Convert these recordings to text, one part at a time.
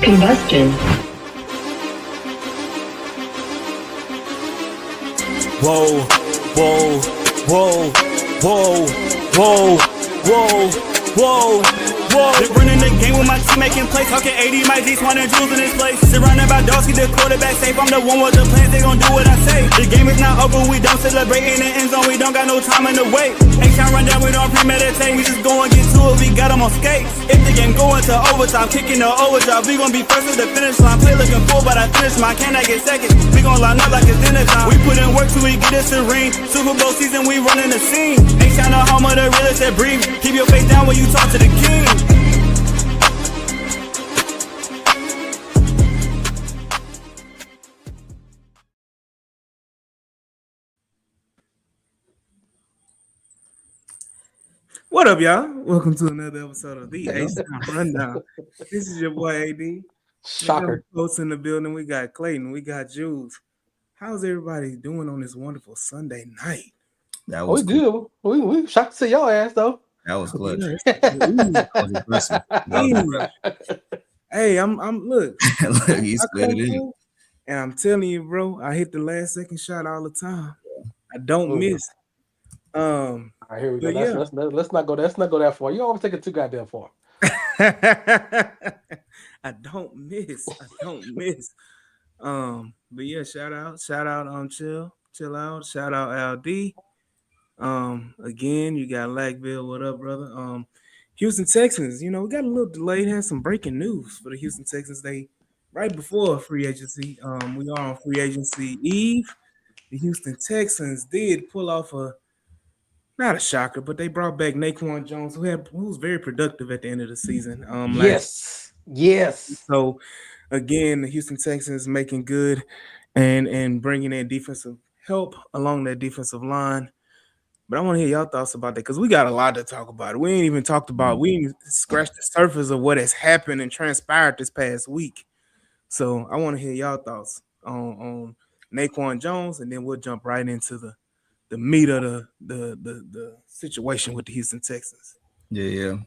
combustion. Whoa, whoa, whoa, whoa, whoa, whoa, whoa, whoa. Been running the game with my team making plays. Talking 80, my G's, 100 jewels in this place. Surrounded by dogs, keep the quarterback safe. I'm the one with the plans, they gon' do what I say. The game is not over, we don't celebrate. In the end zone, we don't got no time in the wait. H-time run down, we don't premeditate. We just go and get to it, we got them on skates. If the game go into overtime, kicking the overdrive, we gon' be first at the finish line. Play looking full, but I finish mine. Can I get second? We gon' line up like it's dinner time. We put in work till we get us a ring. Super Bowl season, we running the scene. H-time the home of the realest that breathe. Keep your face down when you talk to the king. What up, y'all? Welcome to another episode of the H-Time Rundown. This is your boy AD. Shocker. Folks in the building. We got Clayton. We got Jules. How's everybody doing on this wonderful Sunday night? That was good. We shocked to see your ass though. That was clutch. That was impressive. Hey, I'm look. Look, he's split it in. And I'm telling you, bro, I hit the last second shot all the time. I don't miss. All right, here we go. Yeah. Let's not go. Let's not go that far. You always take it too goddamn far. I don't miss. But yeah, shout out, chill out. Shout out LD. Again, you got Lackville. What up, brother? Houston Texans. You know, we got a little delayed. Had some breaking news for the Houston Texans. They right before free agency. We are on free agency eve. The Houston Texans did pull off not a shocker, but they brought back Naquan Jones, who was very productive at the end of the season. Yes. So again, the Houston Texans making good and bringing in defensive help along that defensive line. But I want to hear y'all thoughts about that because we got a lot to talk about. We ain't even scratched the surface of what has happened and transpired this past week. So I want to hear y'all thoughts on Naquan Jones, and then we'll jump right into the meat of the situation with the Houston Texans. Yeah.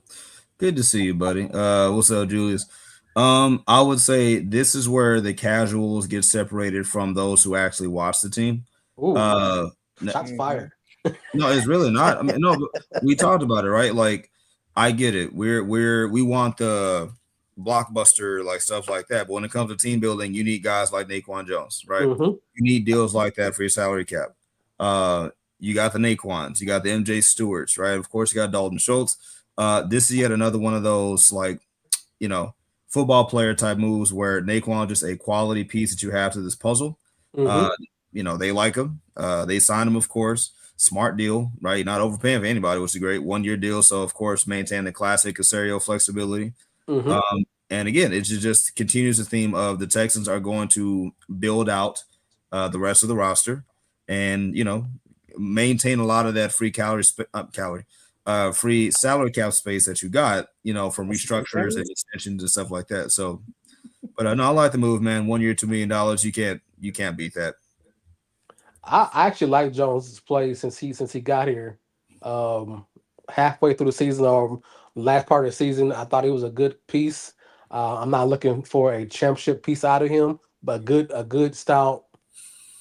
Good to see you, buddy. What's up, Julius? I would say this is where the casuals get separated from those who actually watch the team. Ooh, shots fired. No, it's really not. I mean, no, but we talked about it, right? Like, I get it. We want the blockbuster like stuff like that, but when it comes to team building, you need guys like Naquan Jones, right? Mm-hmm. You need deals like that for your salary cap. You got the Naquans, you got the MJ Stewarts, right? Of course, you got Dalton Schultz. This is yet another one of those, like, you know, football player type moves where Naquan just a quality piece that you have to this puzzle. Mm-hmm. You know, they like him. They signed him, of course. Smart deal, right? Not overpaying for anybody, which is a great 1-year deal. So, of course, maintain the classic Casario flexibility. Mm-hmm. And again, it just continues the theme of the Texans are going to build out the rest of the roster and, you know, maintain a lot of that free free salary cap space that you got, you know, from restructures and extensions and stuff like that. So, but no, I like the move, man. 1 year, $2 million. You can't beat that. I actually like Jones' play since he got here. Halfway through the season or last part of the season, I thought he was a good piece. I'm not looking for a championship piece out of him, but a good stout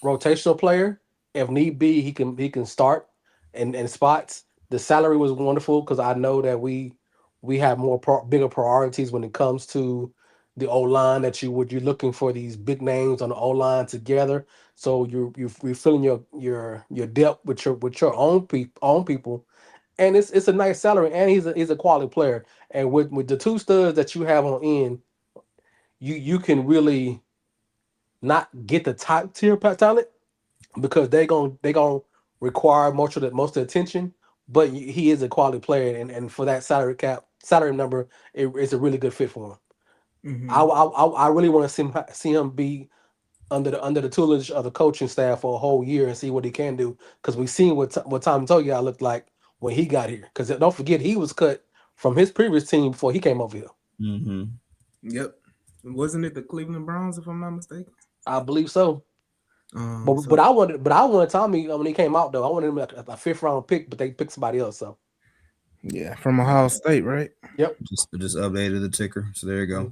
rotational player. If need be, he can start in spots. The salary was wonderful because I know that we have bigger priorities when it comes to the O-line that you're looking for these big names on the O-line together. So you're refilling your depth with your own people, and it's a nice salary, and he's a quality player. And with the two studs that you have on end, you can really not get the top tier talent because they gonna require most of the attention. But he is a quality player, and for that salary number, it's a really good fit for him. Mm-hmm. I really want to see him be under the tutelage of the coaching staff for a whole year and see what he can do, because we've seen what Tom Toya looked like when he got here. Because don't forget, he was cut from his previous team before he came over here. Mm-hmm. Yep. Wasn't it the Cleveland Browns, if I'm not mistaken? I believe so. But I wanted Tommy when he came out though. I wanted him a 5th round pick, but they picked somebody else. So yeah, from Ohio State, right? Yep. Just updated the ticker, so there you go.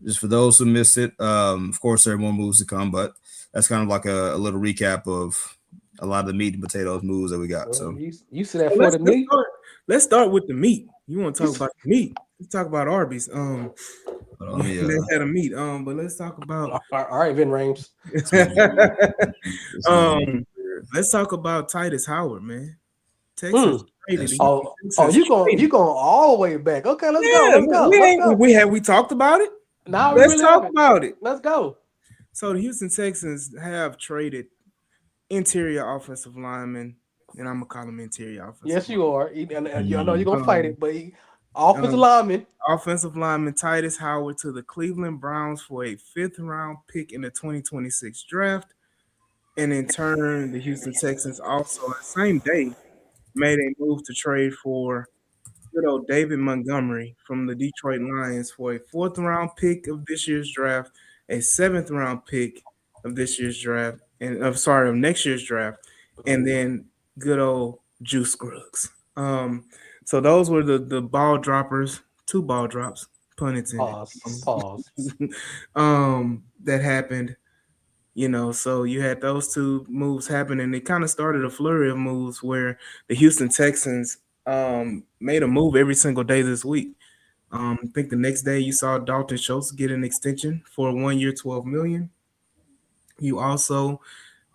just for those who missed it, of course, there are more moves to come, but that's kind of like a little recap of a lot of the meat and potatoes moves that we got. Well, So, you see So that for the meat? let's start with the meat. You want to You talk s- about the meat? Let's talk about Arby's. but let me They had a meat. But let's talk about all right, Vin Rames. this man um, here. let's talk about Titus Howard, man. Texans Mm. traded. That's Oh, Texans you traded. going all the way back? Okay, let's go. Yeah, Let's go. we Let's ain't go. we have we talked about it. Now we Let's really talk haven't. about it. Let's go. So the Houston Texans have traded interior offensive linemen, and I'm gonna call them interior offensive Yes, you are. And I know you're gonna fight linemen. it, but offensive Um, lineman. offensive lineman Titus Howard to the Cleveland Browns for a fifth round pick in the 2026 draft. And in turn, the Houston Texans also, the same day, made a move to trade for good old David Montgomery from the Detroit Lions for a fourth round pick of this year's draft, a seventh round pick of this year's draft, and of next year's draft, and then good old Juice Scruggs. So those were the ball droppers, two ball drops, pun intended. Pause. Pause. That happened. So you had those two moves happen, and it kind of started a flurry of moves where the Houston Texans made a move every single day this week. I think the next day you saw Dalton Schultz get an extension for 1 year, 12 million. You also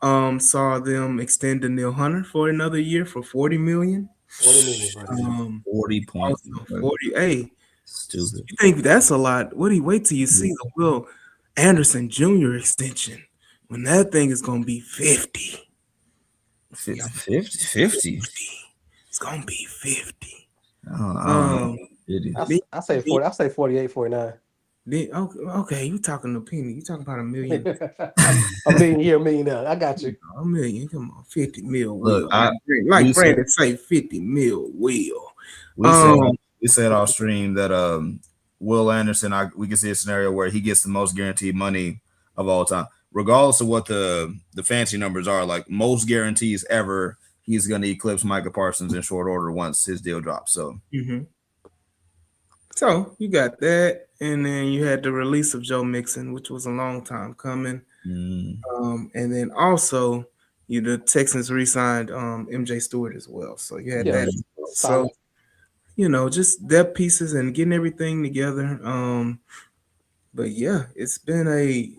saw them extend Daniil Hunter for another year for 40 million. 40 million, buddy. 40 points. Also 40. Hey, Stupid. you think that's a lot? What do you wait till you see the Will Anderson Jr. extension when that thing is gonna be 50? 50. It's gonna be 50. I don't know. Um, I say 40. I say 48, 49. okay, you talking a penny? You talking about a million? A million here, a million there. I got you. A million? Come on, 50 mil. Look, Will. we Like said- Brandon say, 50 mil. Will. we said off stream that Will Anderson, we can see a scenario where he gets the most guaranteed money of all time, regardless of what the fancy numbers are. Like most guarantees ever, he's going to eclipse Micah Parsons in short order once his deal drops. So, So you got that, and then you had the release of Joe Mixon, which was a long time coming. And then also the Texans re-signed MJ Stewart as well. So you had that as well. So just depth pieces and getting everything together. But yeah, it's been a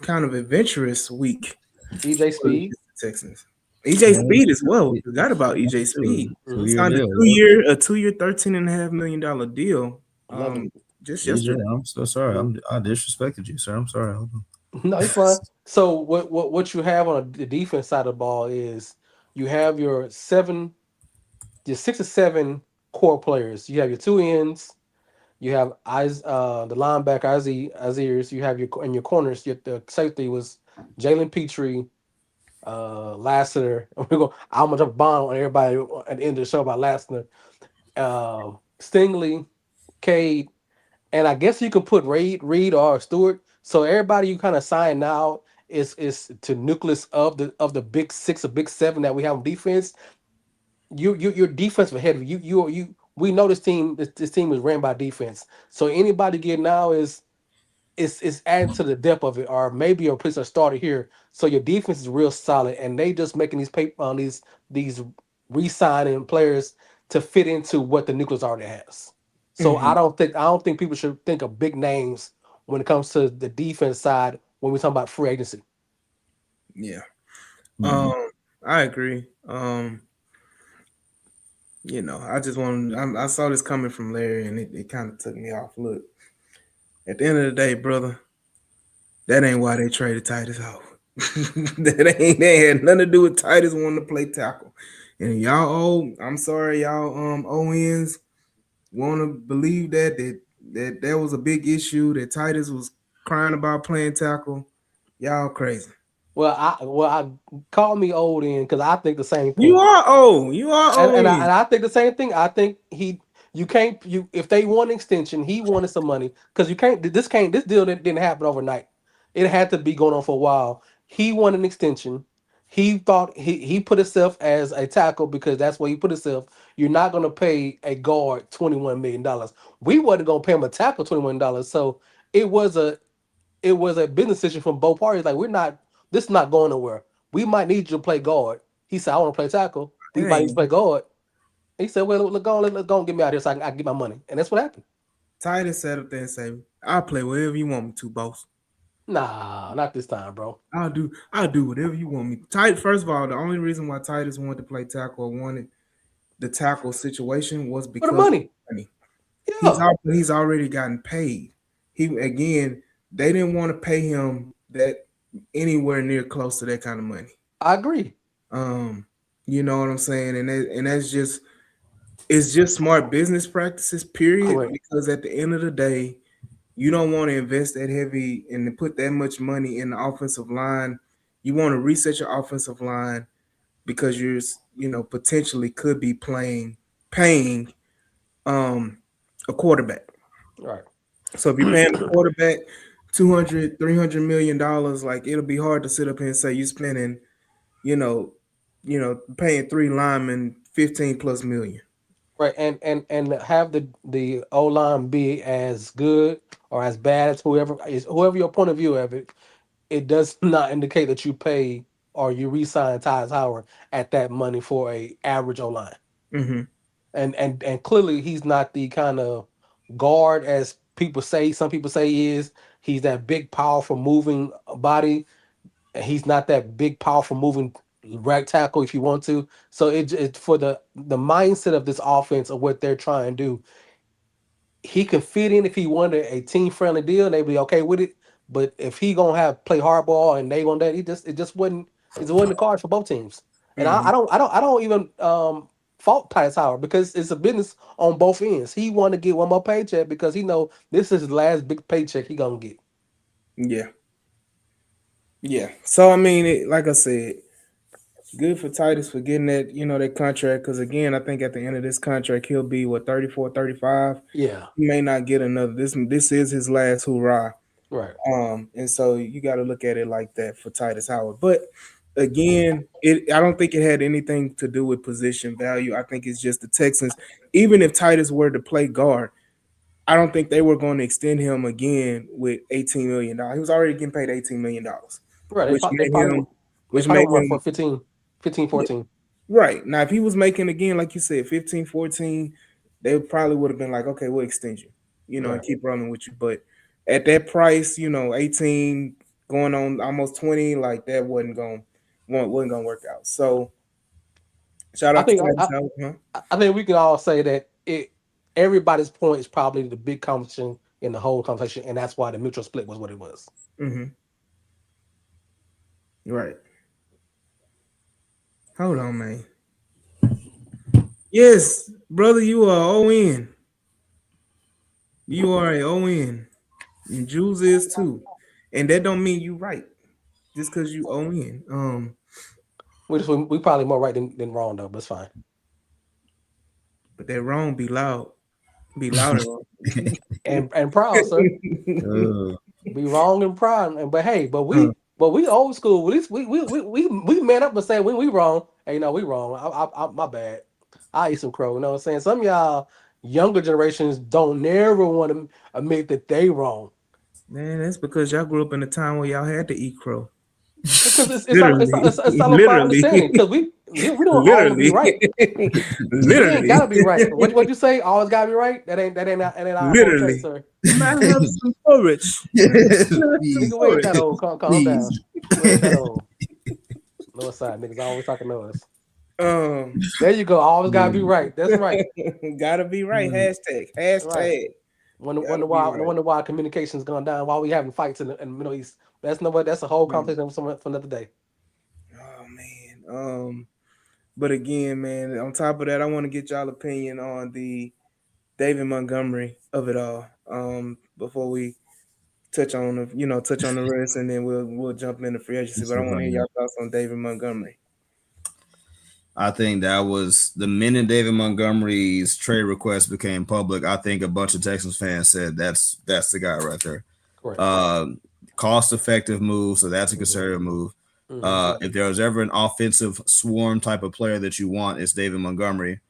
kind of adventurous week. EJ Speed. Texans. EJ Speed as well. Forgot about EJ Speed. He signed a 2-year, $13.5 million deal. Just yesterday. I'm so sorry. I disrespected you, sir. I'm sorry. No, it's fine. So what you have on the defense side of the ball is you have your 6 or 7 core players. You have your 2 ends. You have the linebacker Aziers. You have your corners. The safety was Jalen Petrie, Lassiter. I'm gonna jump bomb on everybody at the end of the show about Lassiter, Stingley, Cade, and I guess you can put Reed or Stewart. So everybody you kind of sign now is to nucleus of the big 6 or big 7 that we have on defense. Your defensive heavy. You we know this team is ran by defense. So anybody getting now is adding to the depth of it, or maybe a place started here. So your defense is real solid, and they just making these re-signing players to fit into what the nucleus already has. So I don't think people should think of big names when it comes to the defense side when we talk about free agency. Yeah. I agree. I just I saw this coming from Larry, and it kind of took me off. Look, at the end of the day, brother, that ain't why they traded Titus Howard. They had nothing to do with Titus wanting to play tackle. And y'all I'm sorry, y'all ONs want to believe that was a big issue, that Titus was crying about playing tackle. Y'all crazy. Well, I call me old in because I think the same thing. You are old. And I think the same thing. I think if they want an extension, he wanted some money because this deal didn't happen overnight. It had to be going on for a while. He wanted an extension. He thought he put himself as a tackle because that's where he put himself. You're not going to pay a guard $21 million. We wasn't going to pay him a tackle $21. So it was a business decision from both parties. Like this is not going nowhere. We might need you to play guard. He said, I want to play tackle. We might need to play guard. He said, well, let's go and get me out here so I can get my money. And that's what happened. Titus sat up there and say, I'll play whatever you want me to, boss. Nah, not this time, bro. I'll do whatever you want me. Titus, first of all, the only reason why Titus wanted to play tackle or wanted the tackle situation was because for the money. Yeah. He's already gotten paid. They didn't want to pay him that anywhere near close to that kind of money. I agree. You know what I'm saying? And that's just, it's just smart business practices, period. Correct. Because at the end of the day, you don't want to invest that heavy and to put that much money in the offensive line. You want to reset your offensive line because you're, potentially could be paying a quarterback. Right. So if you're paying a quarterback $200, $300 million, like it'll be hard to sit up here and say you're spending, paying 3 linemen 15 plus million. Right, and have the O line be as good or as bad as whoever your point of view of it. It does not indicate that you pay or you re-sign Tyus Howard at that money for a average O line. Mm-hmm. And clearly he's not the kind of guard as people say. Some people say he is. He's that big, powerful, moving body. And he's not that big, powerful, moving right tackle if you want to. So it for the mindset of this offense of what they're trying to do, he can fit in if he wanted a team friendly deal. They'd be okay with it. But if he gonna play hardball and they want that, it just wasn't the card for both teams. And I don't even fault Tyus Howard because it's a business on both ends. He want to get one more paycheck because he know this is his last big paycheck he gonna get. Yeah. So I mean, like I said, good for Titus for getting that, that contract. Because again, I think at the end of this contract, he'll be 34, 35. Yeah. He may not get another. This is his last hurrah. Right. And so you got to look at it like that for Titus Howard. But again, I don't think it had anything to do with position value. I think it's just the Texans. Even if Titus were to play guard, I don't think they were going to extend him again with $18 million. He was already getting paid $18 million. Right. Which made him for 15, 14. Yeah. Right. Now, if he was making, again, like you said, 15, 14, they probably would have been like, okay, we'll extend you, Right. and keep running with you. But at that price, 18 going on almost 20, like that wasn't going to work out. So shout out to I think we can all say that everybody's point is probably the big conversation in the whole conversation, and that's why the mutual split was what it was. Mm-hmm. Right. Hold on, man. Yes, brother, you are ON. You are a ON. And Jules is too. And that don't mean you right. Just because you ON. We probably more right than wrong though, but it's fine. But that wrong be loud. Be louder. and proud, sir. Be wrong and proud. But we old school. At least we man up and say when we wrong. Hey, no, we wrong. I my bad. I eat some crow. You know what I'm saying? Some of y'all younger generations don't never want to admit that they wrong. Man, that's because y'all grew up in a time where y'all had to eat crow. Because it's not a understanding. Because we don't always be right. Literally, ain't gotta be right. What you say? Always gotta be right. That ain't our literally, sir. Might have some courage. Nigga, wait that old. Calm down. Wait that old. North side niggas always talking noise. There you go. Always gotta be right. That's right. Gotta be right. Hashtag. Right. Wonder why communication's gone down. Why we having fights in the Middle East? That's a whole conversation for another day. Oh man. But again, man, on top of that, I want to get y'all opinion on the David Montgomery of it all. Before we touch on the rest, and then we'll jump into free agency. But I want to hear y'all thoughts on David Montgomery. I think that was the minute David Montgomery's trade request became public. I think a bunch of Texans fans said that's the guy right there. Correct. Cost-effective move, so that's a conservative move. Mm-hmm. If there was ever an offensive swarm type of player that you want, it's David Montgomery.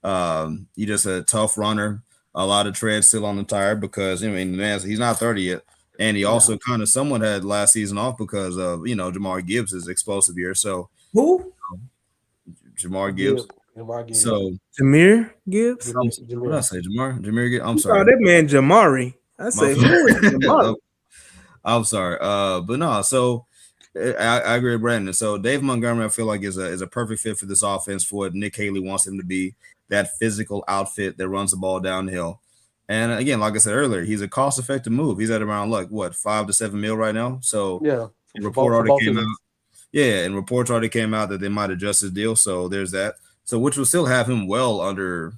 He's just a tough runner. a lot of tread still on the tire because I mean, man, he's not 30 yet, and he Yeah. also kind of somewhat had last season off because of Jamar Gibbs is explosive year. So Who? Jamar Gibbs. Gibbs. Jamar Gibbs. So Jameer Gibbs? what did I Jameer. say? Jameer Gibbs. I'm You call sorry. that man Jamari. I My say, who is Jamari? I'm sorry. But no, so I agree with Brandon. So Dave Montgomery, I feel like is a perfect fit for this offense for what Nick Haley wants him to be, that physical outfit that runs the ball downhill. And again, like I said earlier, he's a cost-effective move. He's at around like what 5 to 7 mil right now. So Yeah. a For report both already came out. seasons. Yeah, and reports already came out that they might adjust his deal. So there's that. So which will still have him well under,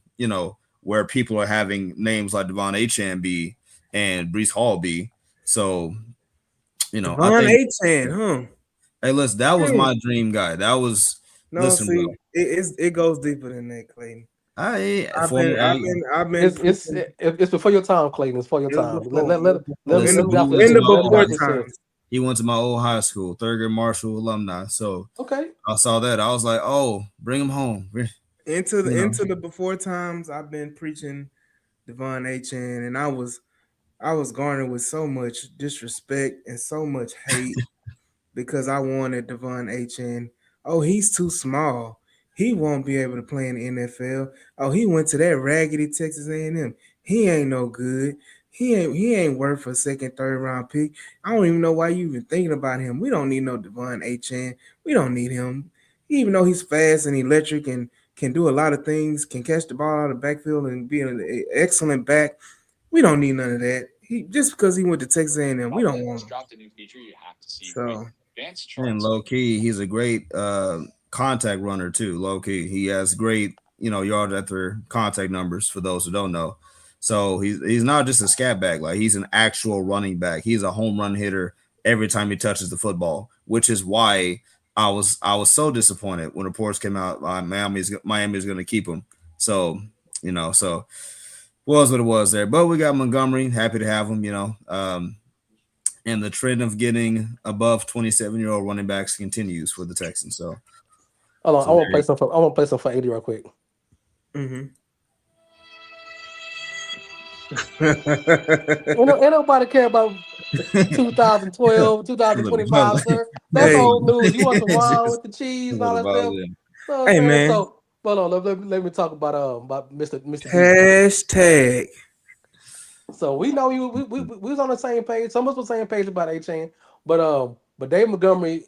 where people are having names like Devon Achane be and Brees Hall be. So, I Devon think, Achane, huh? hey, listen, that was Hey. my dream guy. That was, No, listen, see, bro. it goes deeper than that, Clayton. I I've been former, I've I, been I've been It's preaching. it's before your time, Clayton. It's for your It was time. before. It was before. Let In listen, him the get off he his went in to the chest. my Let him old get before off high, his chest. times. he went to my old high school, Thurgood Marshall alumni. So Okay. I saw that. I was like, oh, bring him home. Into the You know, into the before times, I've been preaching Devon Achane, and I was garnered with so much disrespect and so much hate because I wanted Devon Achane. Oh, he's too small. He won't be able to play in the NFL. Oh, he went to that raggedy Texas A&M. He ain't no good. He ain't worth a second, third round pick. I don't even know why you even thinking about him. We don't need no Devon Achane. We don't need him. Even though he's fast and electric and can do a lot of things, can catch the ball out of the backfield and be an excellent back. We don't need none of that. He just because he went to Texas A&M, we don't want him. So and low key, he's a great contact runner too. Low key, he has great yard after contact numbers for those who don't know. So he's not just a scat back, like he's an actual running back. He's a home run hitter every time he touches the football, which is why I was so disappointed when reports came out Miami's going to keep him. So so was what it was there. But we got Montgomery, happy to have him. And the trend of getting above 27-year-old running backs continues for the Texans. So, Hold on. so there you I want to play some for 80 real quick. mhm. Ain't nobody care about go. 2012, What about 2025, sir. That's Hey, old news. You want some wine just with the cheese and what all that about stuff? them? You know what I'm hey saying? man, So, hold on. Let me talk about Mr. D. hashtag. So we know you. We was on the same page. Some of us was on the same page about A Chain, but Dave Montgomery,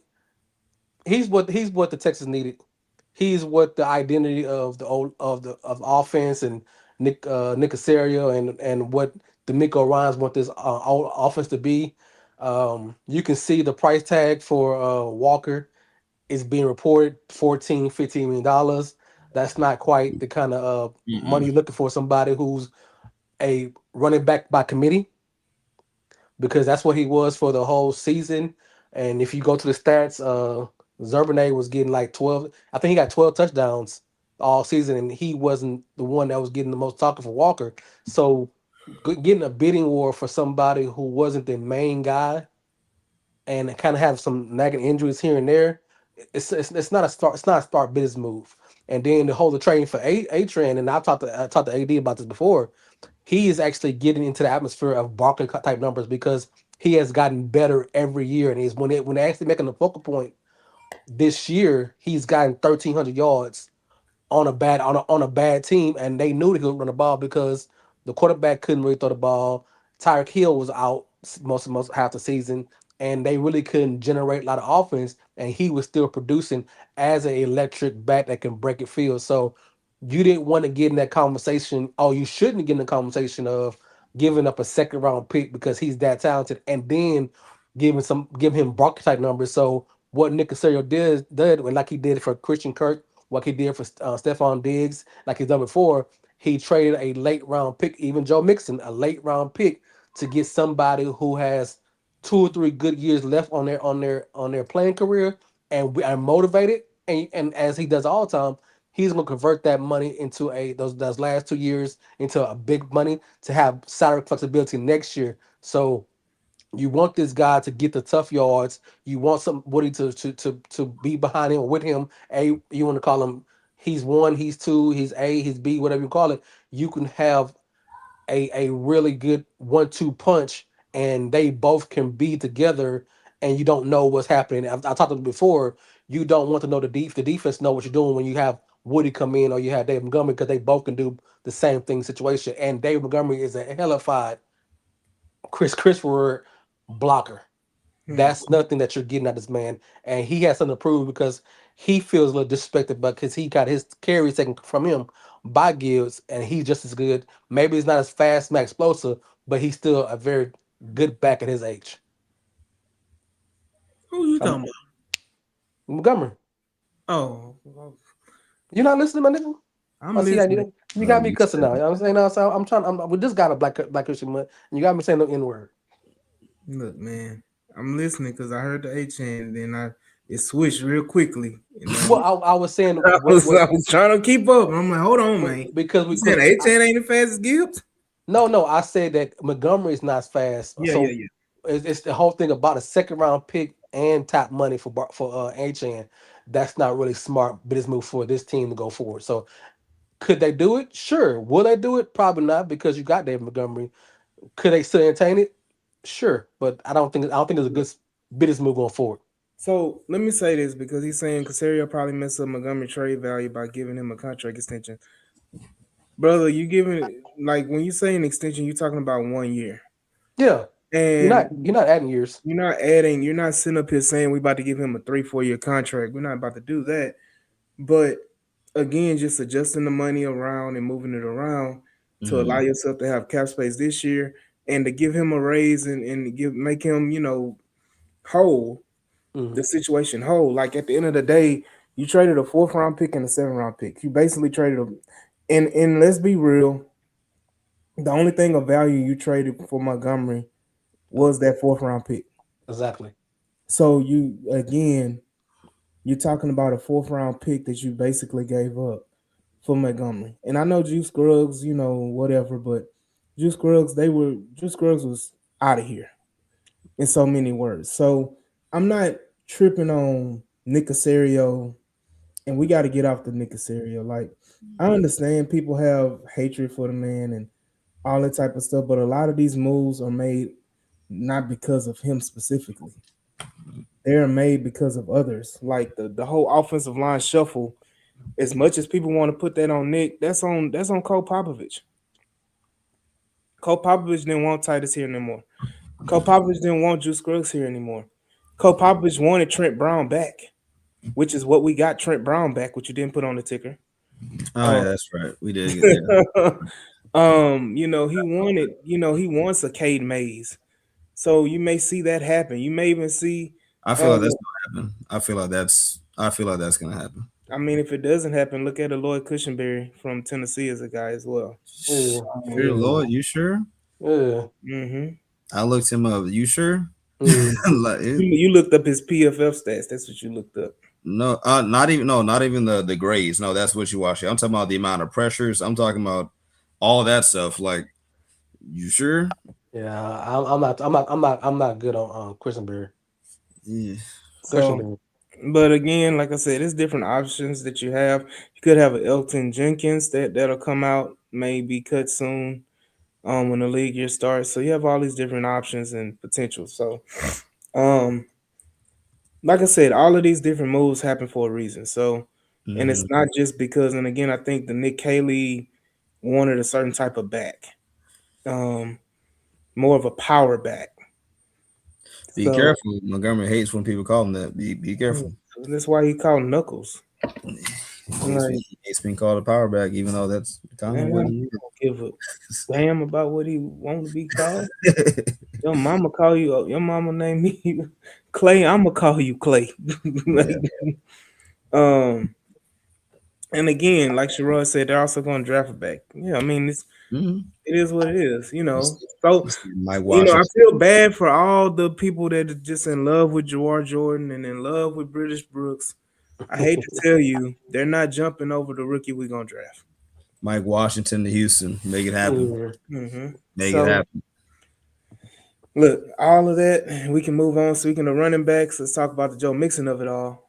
he's what the Texans needed. He's what the identity of the old of offense and Nick Casario and what D'Amico Ryans want this offense to be. You can see the price tag for Walker is being reported 14, $15 million. That's not quite the kind of money Mm-mm. you're looking for somebody who's a running back by committee, because that's what he was for the whole season. And if you go to the stats, Zerbinay was getting like 12. I think he got 12 touchdowns all season, and he wasn't the one that was getting the most talking for Walker. So getting a bidding war for somebody who wasn't the main guy and kind of have some nagging injuries here and there, it's not a start. It's not a start business move. And then the whole the training for a trend, and I talked to AD about this before. He is actually getting into the atmosphere of Barkley type numbers because he has gotten better every year, and he's when they actually making the focal point this year, he's gotten 1,300 yards on a bad team, and they knew he could run the ball because the quarterback couldn't really throw the ball. Tyreek Hill was out most half the season, and they really couldn't generate a lot of offense. And he was still producing as an electric bat that can break it field. So you didn't want to get in that conversation. Oh, you shouldn't get in the conversation of giving up a second round pick because he's that talented, and then give him Brock type numbers. So what Nick Casario did, and like he did for Christian Kirk, like he did for Stephon Diggs, like he's done before. He traded a late round pick, even Joe Mixon, a late round pick to get somebody who has 2 or 3 good years left on their playing career, and we are motivated. And as he does all the time, he's gonna convert that money into those last 2 years into a big money to have salary flexibility next year. So you want this guy to get the tough yards. You want somebody to be behind him or with him. You want to call him. He's one. He's two. He's A. He's B. Whatever you call it. You can have a really good 1-2 punch, and they both can be together, and you don't know what's happening. I talked about before. You don't want to know the defense know what you're doing when you have Woody come in or you have David Montgomery, because they both can do the same thing situation. And David Montgomery is a hellified Christopher blocker. Hmm. That's nothing that you're getting at this man, and he has something to prove because he feels a little disrespected, because he got his carries taken from him by Gibbs, and he's just as good. Maybe he's not as fast, not explosive, but he's still a very good back at his age. Who you Um, talking Montgomery, about? Oh, you're not listening, my nigga. I'm I see how listening. you got me You cussing said now. You know what I'm saying? No, so I'm trying. We just got a black Christian month, and you got me saying the N word. Look, man, I'm listening because I heard the A chain, and then it switched real quickly. And Well, I was saying I was trying to keep up. I'm like, hold on, man. because You said A chain ain't as fast as Gibbs? no, I said that Montgomery is not fast. Yeah, So yeah. it's the whole thing about a second round pick and top money for Achan. That's not really smart business move for this team to go forward. So could they do it? Sure. Will they do it? Probably not, because you got David Montgomery. Could they still entertain it? Sure, but I don't think it's a good business move going forward. So let me say this, because he's saying Casario probably messed up Montgomery trade value by giving him a contract extension. Brother, you giving, like, when you say an extension, you're talking about 1 year. Yeah, And you're not adding years. you're not sitting up here saying we about to give him a 3-4 year contract. We're not about to do that. But again, just adjusting the money around and moving it around to allow yourself to have cap space this year, and to give him a raise, and make him, whole, Mhm. the situation whole. Like, at the end of the day, you traded a 4th round pick and a 7th round pick. You basically traded a, and let's be real, the only thing of value you traded for Montgomery was that 4th round pick. Exactly. So you're talking about a 4th round pick that you basically gave up for Montgomery. And I know Juice Scruggs, whatever, but Juice Scruggs was out of here in so many words. So I'm not tripping on Nick Casario, and we got to get off the Nick Casario. Like, I understand people have hatred for the man and all that type of stuff, but a lot of these moves are made not because of him specifically. They're made because of others. Like the whole offensive line shuffle. As much as people want to put that on Nick, that's on Cole Popovich. Cole Popovich didn't want Titus here anymore. Cole Popovich didn't want Juice Scruggs here anymore. Cole Popovich wanted Trent Brown back, which is what we got Trent Brown back, which you didn't put on the ticker. Oh yeah, Um, that's right. We did get he wants a Cade Mays. So you may see that happen. You may even see, I feel uh, like that's gonna happen. I feel like that's gonna happen. I mean, if it doesn't happen, look at Lloyd Cushenberry from Tennessee as a guy as well. Yeah, Sure, Lord, you sure? yeah. Hmm. I looked him up. You sure? Mm. Like, You looked up his PFF stats. That's what you looked up. no, not even the grades. No, that's what you watch. I'm talking about the amount of pressures. I'm talking about all that stuff. Like, you sure? Yeah, I'm not good on Christenberry. Yeah. So, Christenberry. but again, like I said, there's different options that you have. You could have an Elton Jenkins that'll come out, may be cut soon, when the league year starts. So you have all these different options and potential. So, um, like I said, all of these different moves happen for a reason. So, and it's Mhm. not just because. And again, I think the Nick Caley wanted a certain type of back, um, more of a power back. Be So careful. Montgomery hates when people call him that. Be careful. that's why he called Knuckles. Like, He hates being called a power back, even though that's kind of man, what I he don't give a damn about what he want to be called. is. Your mama call you. Your mama name me Clay. I'ma call you Clay. Yeah. Like, um, and again, like Sherrod said, they're also going to draft a back. Yeah, I mean, Mhm. it is what it is. You see, So you see Mike I Washington. feel bad for all the people that are just in love with Jawar Jordan and in love with British Brooks. I hate to tell you, they're not jumping over the rookie we're gonna draft. Mike Washington to Houston. Make it happen. Yeah. Hmm. Make it So happen. look, all of that, we can move on. Speaking of running backs, let's talk about the Joe Mixon of it all.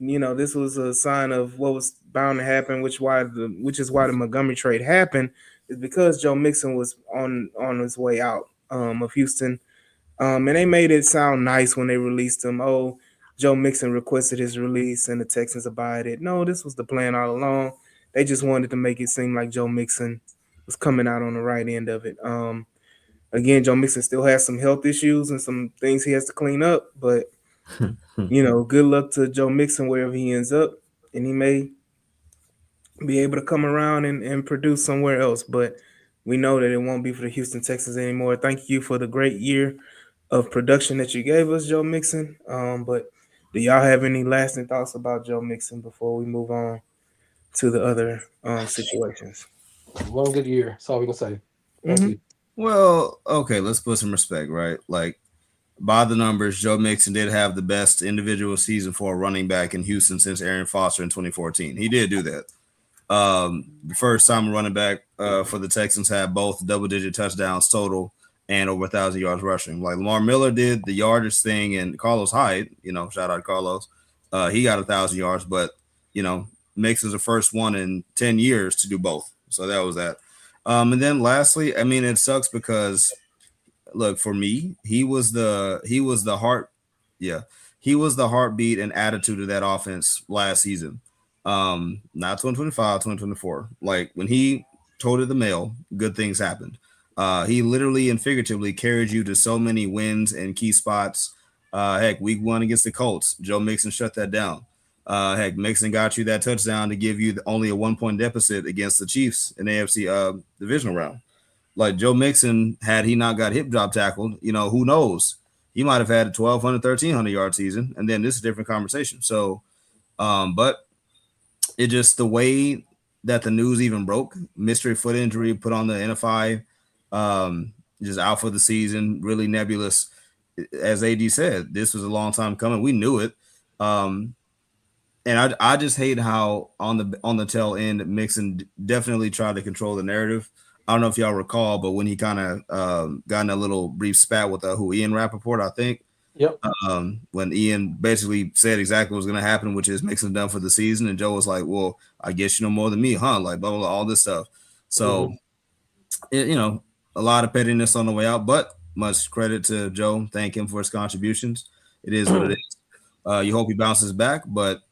This was a sign of what was bound to happen, which is why the Montgomery trade happened. is because Joe Mixon was on his way out of Houston. And they made it sound nice when they released him. Oh, Joe Mixon requested his release and the Texans abided it. No, this was the plan all along. They just wanted to make it seem like Joe Mixon was coming out on the right end of it. Again, Joe Mixon still has some health issues and some things he has to clean up, but good luck to Joe Mixon wherever he ends up, and he may be able to come around and produce somewhere else. But we know that it won't be for the Houston Texans anymore. Thank you for the great year of production that you gave us, Joe Mixon. But do y'all have any lasting thoughts about Joe Mixon before we move on to the other situations? One good year. That's all we can say. Thank Mm-hmm. you. Well, okay, let's put some respect, right? Like by the numbers, Joe Mixon did have the best individual season for a running back in Houston since Aaron Foster in 2014. He did do that. The first time a running back for the Texans had both double-digit touchdowns total and over 1,000 yards rushing. Like Lamar Miller did the yardage thing, and Carlos Hyde, shout out to Carlos. He got 1,000 yards, but Mixon's the first one in 10 years to do both. So that was that. And then lastly, I mean, it sucks because look, for me, he was the heart, yeah, he was the heartbeat and attitude of that offense last season. Not 2025, 2024. Like when he toted the mail, good things happened. He literally and figuratively carried you to so many wins and key spots. Heck, week 1 against the Colts, Joe Mixon shut that down. Heck, Mixon got you that touchdown to give you only a 1-point deficit against the Chiefs in the AFC divisional round. Like Joe Mixon, had he not got hip drop tackled, who knows? He might have had a 1,200, 1,300 yard season, and then this is a different conversation. So, but it just the way that the news even broke, mystery foot injury put on the NFI, just out for the season, really nebulous. As AD said, this was a long time coming. We knew it. And I just hate how on the tail end, Mixon definitely tried to control the narrative. I don't know if y'all recall, but when he kind of got in a little brief spat with Ian Rappaport, I think. Yep. When Ian basically said exactly what was going to happen, which is Mixon done for the season, and Joe was like, "Well, I guess you know more than me, huh?" Like blah blah, blah all this stuff. So, a lot of pettiness on the way out, but much credit to Joe. Thank him for his contributions. It is what it is. You hope he bounces back, but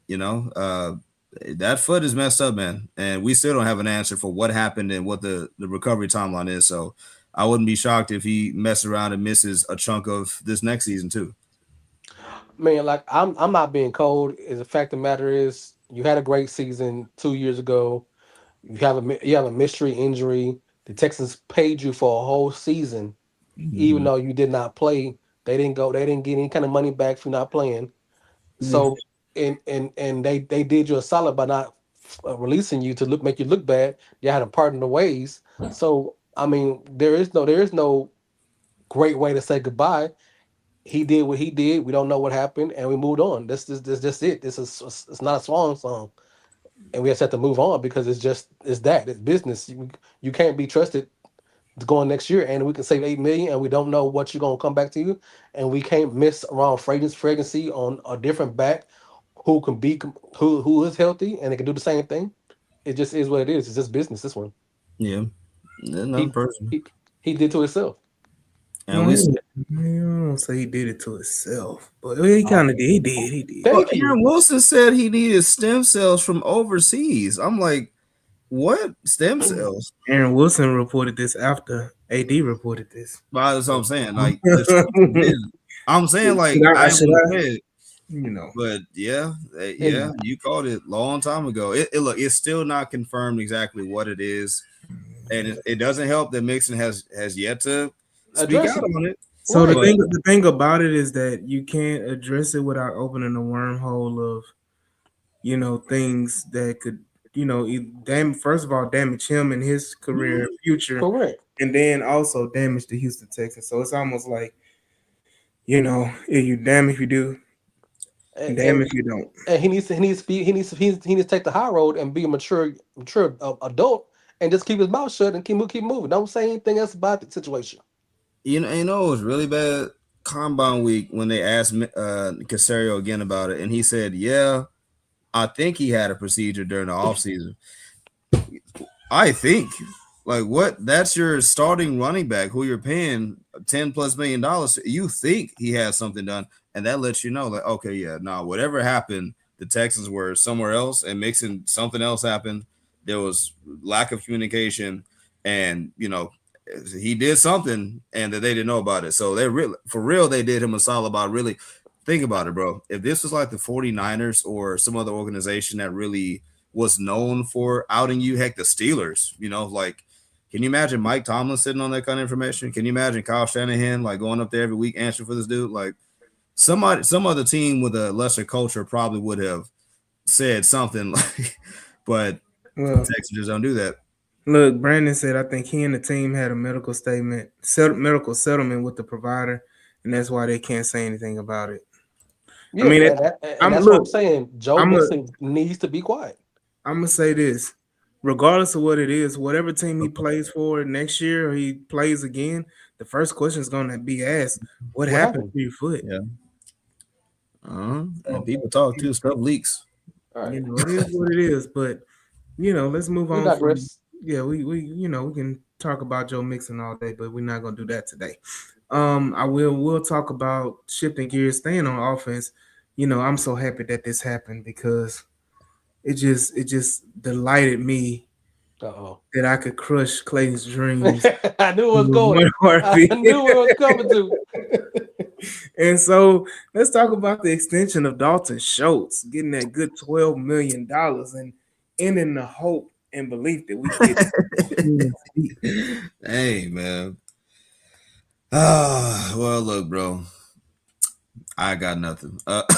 that foot is messed up, man, and we still don't have an answer for what happened and what the recovery timeline is. So I wouldn't be shocked if he messes around and misses a chunk of this next season too. Man, like I'm not being cold. Is the fact of the matter is you had a great season 2 years ago. You have a mystery injury. The Texans paid you for a whole season, even though you did not play. They didn't go. They didn't get any kind of money back for not playing. So and they did you a solid by not releasing you to make you look bad. You had to pardon the ways. So I mean, there is no great way to say goodbye. He did what he did. We don't know what happened, and we moved on. This just it. This is it's not a swan song, and we just have to move on because it's business. You can't be trusted to go on next year, and we can save 8 million, and we don't know what you're gonna come back to you, and we can't miss around fragrancy on a different back who can be who is healthy and they can do the same thing. It just is what it is. It's just business. This one, Yeah, another he person, he did to himself. and we. So he did it to himself, but he kind of did. He did. He did. Well, Thank you. Aaron Wilson said he needed stem cells from overseas. I'm like, what stem cells? Aaron Wilson reported this after AD reported this. But that's what I'm saying. Like, I'm saying like but yeah, you called it long time ago. Look, it's still not confirmed exactly what it is, and it doesn't help that Mixon has yet to speak out on it. So the thing about it is that you can't address it without opening a wormhole of, things that could, first of all, damage him and his career and future. Correct. And then also damage the Houston Texans. So it's almost like, if you damn if you do, damn if you don't. And he needs to take the high road and be a mature adult and just keep his mouth shut and keep moving. Don't say anything else about the situation. It was really bad combine week when they asked Casario again about it, and he said, "Yeah, I think he had a procedure during the offseason." I think, Like what? That's your starting running back who you're paying $10+ million. You think he has something done, and that lets you know, like, okay, yeah, no, whatever happened, the Texans were somewhere else, and mixing something else happened. There was lack of communication, and he did something, and that they didn't know about it. So they really, for real, they did him a solid by really think about it, bro. If this was like the 49ers or some other organization that really was known for outing you, heck, the Steelers, like. Can you imagine Mike Tomlin sitting on that kind of information? Can you imagine Kyle Shanahan like going up there every week answering for this dude? Like some other team with a lesser culture probably would have said something like, but Texans just don't do that. Look, Brandon said I think he and the team had a medical settlement with the provider, and that's why they can't say anything about it. Yeah, I mean, that's what I'm saying. Joe Mixon needs to be quiet. I'm gonna say this. Regardless of what it is, whatever team he plays for next year or he plays again, the first question is going to be asked, what happened to your foot? Yeah. And people talk too, stuff leaks. Right. It is what it is, but let's move on from we can talk about Joe Mixon all day, but we're not going to do that today. We'll talk about shifting gears, staying on offense. I'm so happy that this happened because it just delighted me that I could crush Clayton's dreams. I knew it was going. I knew it was coming to. And so let's talk about the extension of Dalton Schultz, getting that good $12 million and ending the hope and belief that we get. Hey, man. Well, look, bro. I got nothing. Look,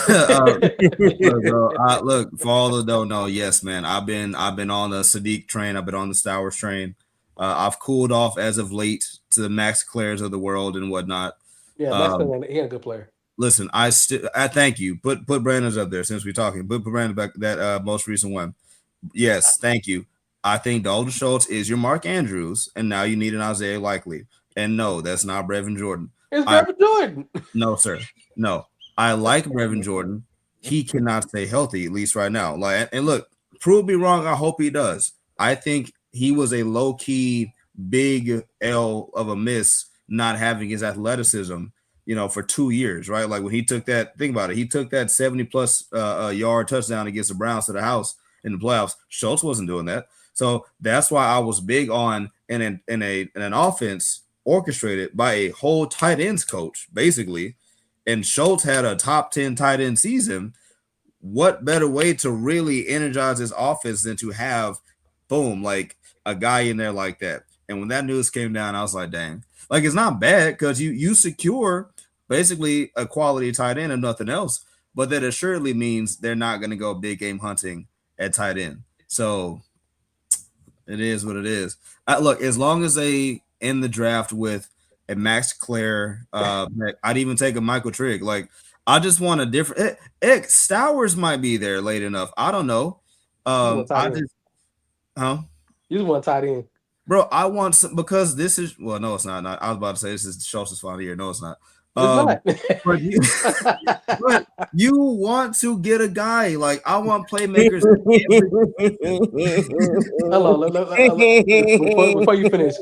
for all that don't know, yes, man. I've been on the Sadiq train. I've been on the Stowers train. I've cooled off as of late to the Max Clairs of the world and whatnot. Yeah, Max he a good player. Listen, I thank you. Put Brandon's up there since we're talking. Put Brandon back that most recent one. Yes, thank you. I think Dalton Schultz is your Mark Andrews, and now you need an Isaiah Likely. And no, that's not Brevin Jordan. It's Brevin Jordan. No, sir. No. I like Brevin Jordan. He cannot stay healthy, at least right now. And look, prove me wrong. I hope he does. I think he was a low-key big L of a miss not having his athleticism, for 2 years, right? Like when he took that, think about it. He took that 70+ yard touchdown against the Browns to the house in the playoffs. Schultz wasn't doing that. So that's why I was big on in an offense orchestrated by a whole tight ends coach, basically. And Schultz had a top 10 tight end season. What better way to really energize his offense than to have, boom, like a guy in there like that? And when that news came down, I was like, dang, like it's not bad because you secure basically a quality tight end and nothing else. But that assuredly means they're not going to go big game hunting at tight end. So it is what it is. Look, as long as they end the draft with a Max Clair, I'd even take a Michael Trigg. Like, I just want a different. Stowers might be there late enough. I don't know. You just want tight end, bro. I want some because this is no, it's not. I was about to say this is Schultz's final year. No, it's not. But you want to get a guy like I want playmakers. Hello, before you finish,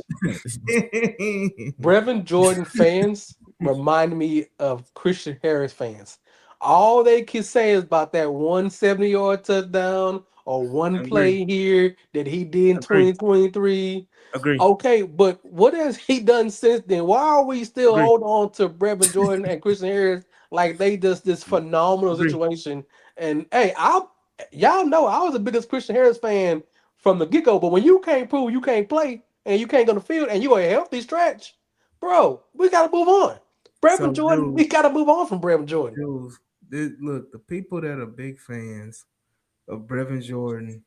Brevin Jordan fans remind me of Christian Harris fans. All they can say is about that 170-yard touchdown or one play here that he did in 2023. Agree. Okay, but what has he done since then? Why are we still holding on to Brevin Jordan and Christian Harris like they just this phenomenal situation? And hey, y'all know I was the biggest Christian Harris fan from the get-go, but when you can't prove you can't play and you can't go to the field and you a healthy stretch, bro, we gotta move on. Brevin Jordan, we gotta move on from Brevin Jordan. Look, the people that are big fans of Brevin Jordan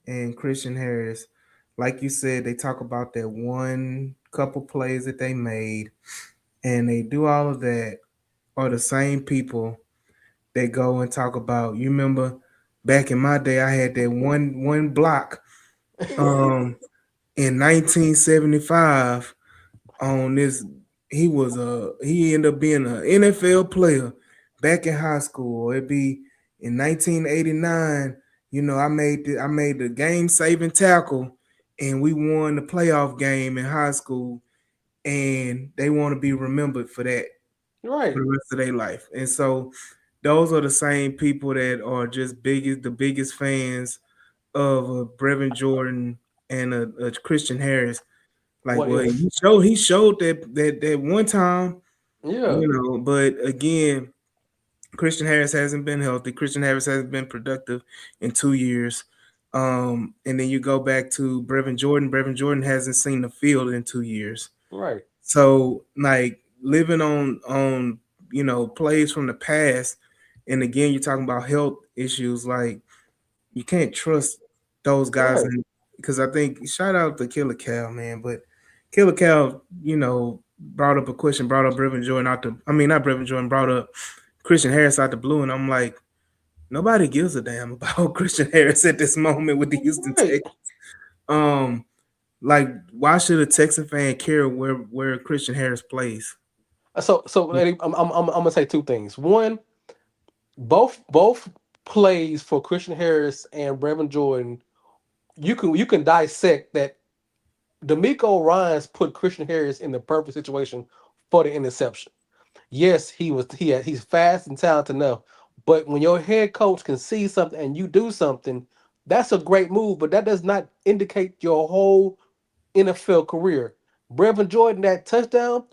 and Christian Harris, like you said, they talk about that one couple plays that they made, and they do all of that, are the same people that go and talk about. You remember back in my day, I had that one block in 1975 on this. He ended up being an NFL player back in high school. It'd be in 1989. I made the game saving tackle and we won the playoff game in high school, and they want to be remembered for that Right. for the rest of their life. And so those are the same people that are just the biggest fans of Brevin Jordan and a Christian Harris. Like, What well, if? he showed that one time, Yeah. but again, Christian Harris hasn't been healthy. Christian Harris hasn't been productive in 2 years. And then you go back to Brevin Jordan. Brevin Jordan hasn't seen the field in 2 years. Right. So like living on plays from the past, and again you're talking about health issues. Like you can't trust those guys, Right. because I think shout out to Killer Cal, man, but Killer Cal, brought up a question, brought up Brevin Jordan not Brevin Jordan, brought up Christian Harris out the blue, and I'm like, nobody gives a damn about Christian Harris at this moment with the Houston Right. Texans. Like, why should a Texan fan care where Christian Harris plays? So I'm gonna say two things. One, both plays for Christian Harris and Brevin Jordan, you can dissect that. D'Amico Ryans put Christian Harris in the perfect situation for the interception. Yes, he's fast and talented enough, but when your head coach can see something and you do something, that's a great move. But that does not indicate your whole NFL career. Brevin Jordan, that touchdown,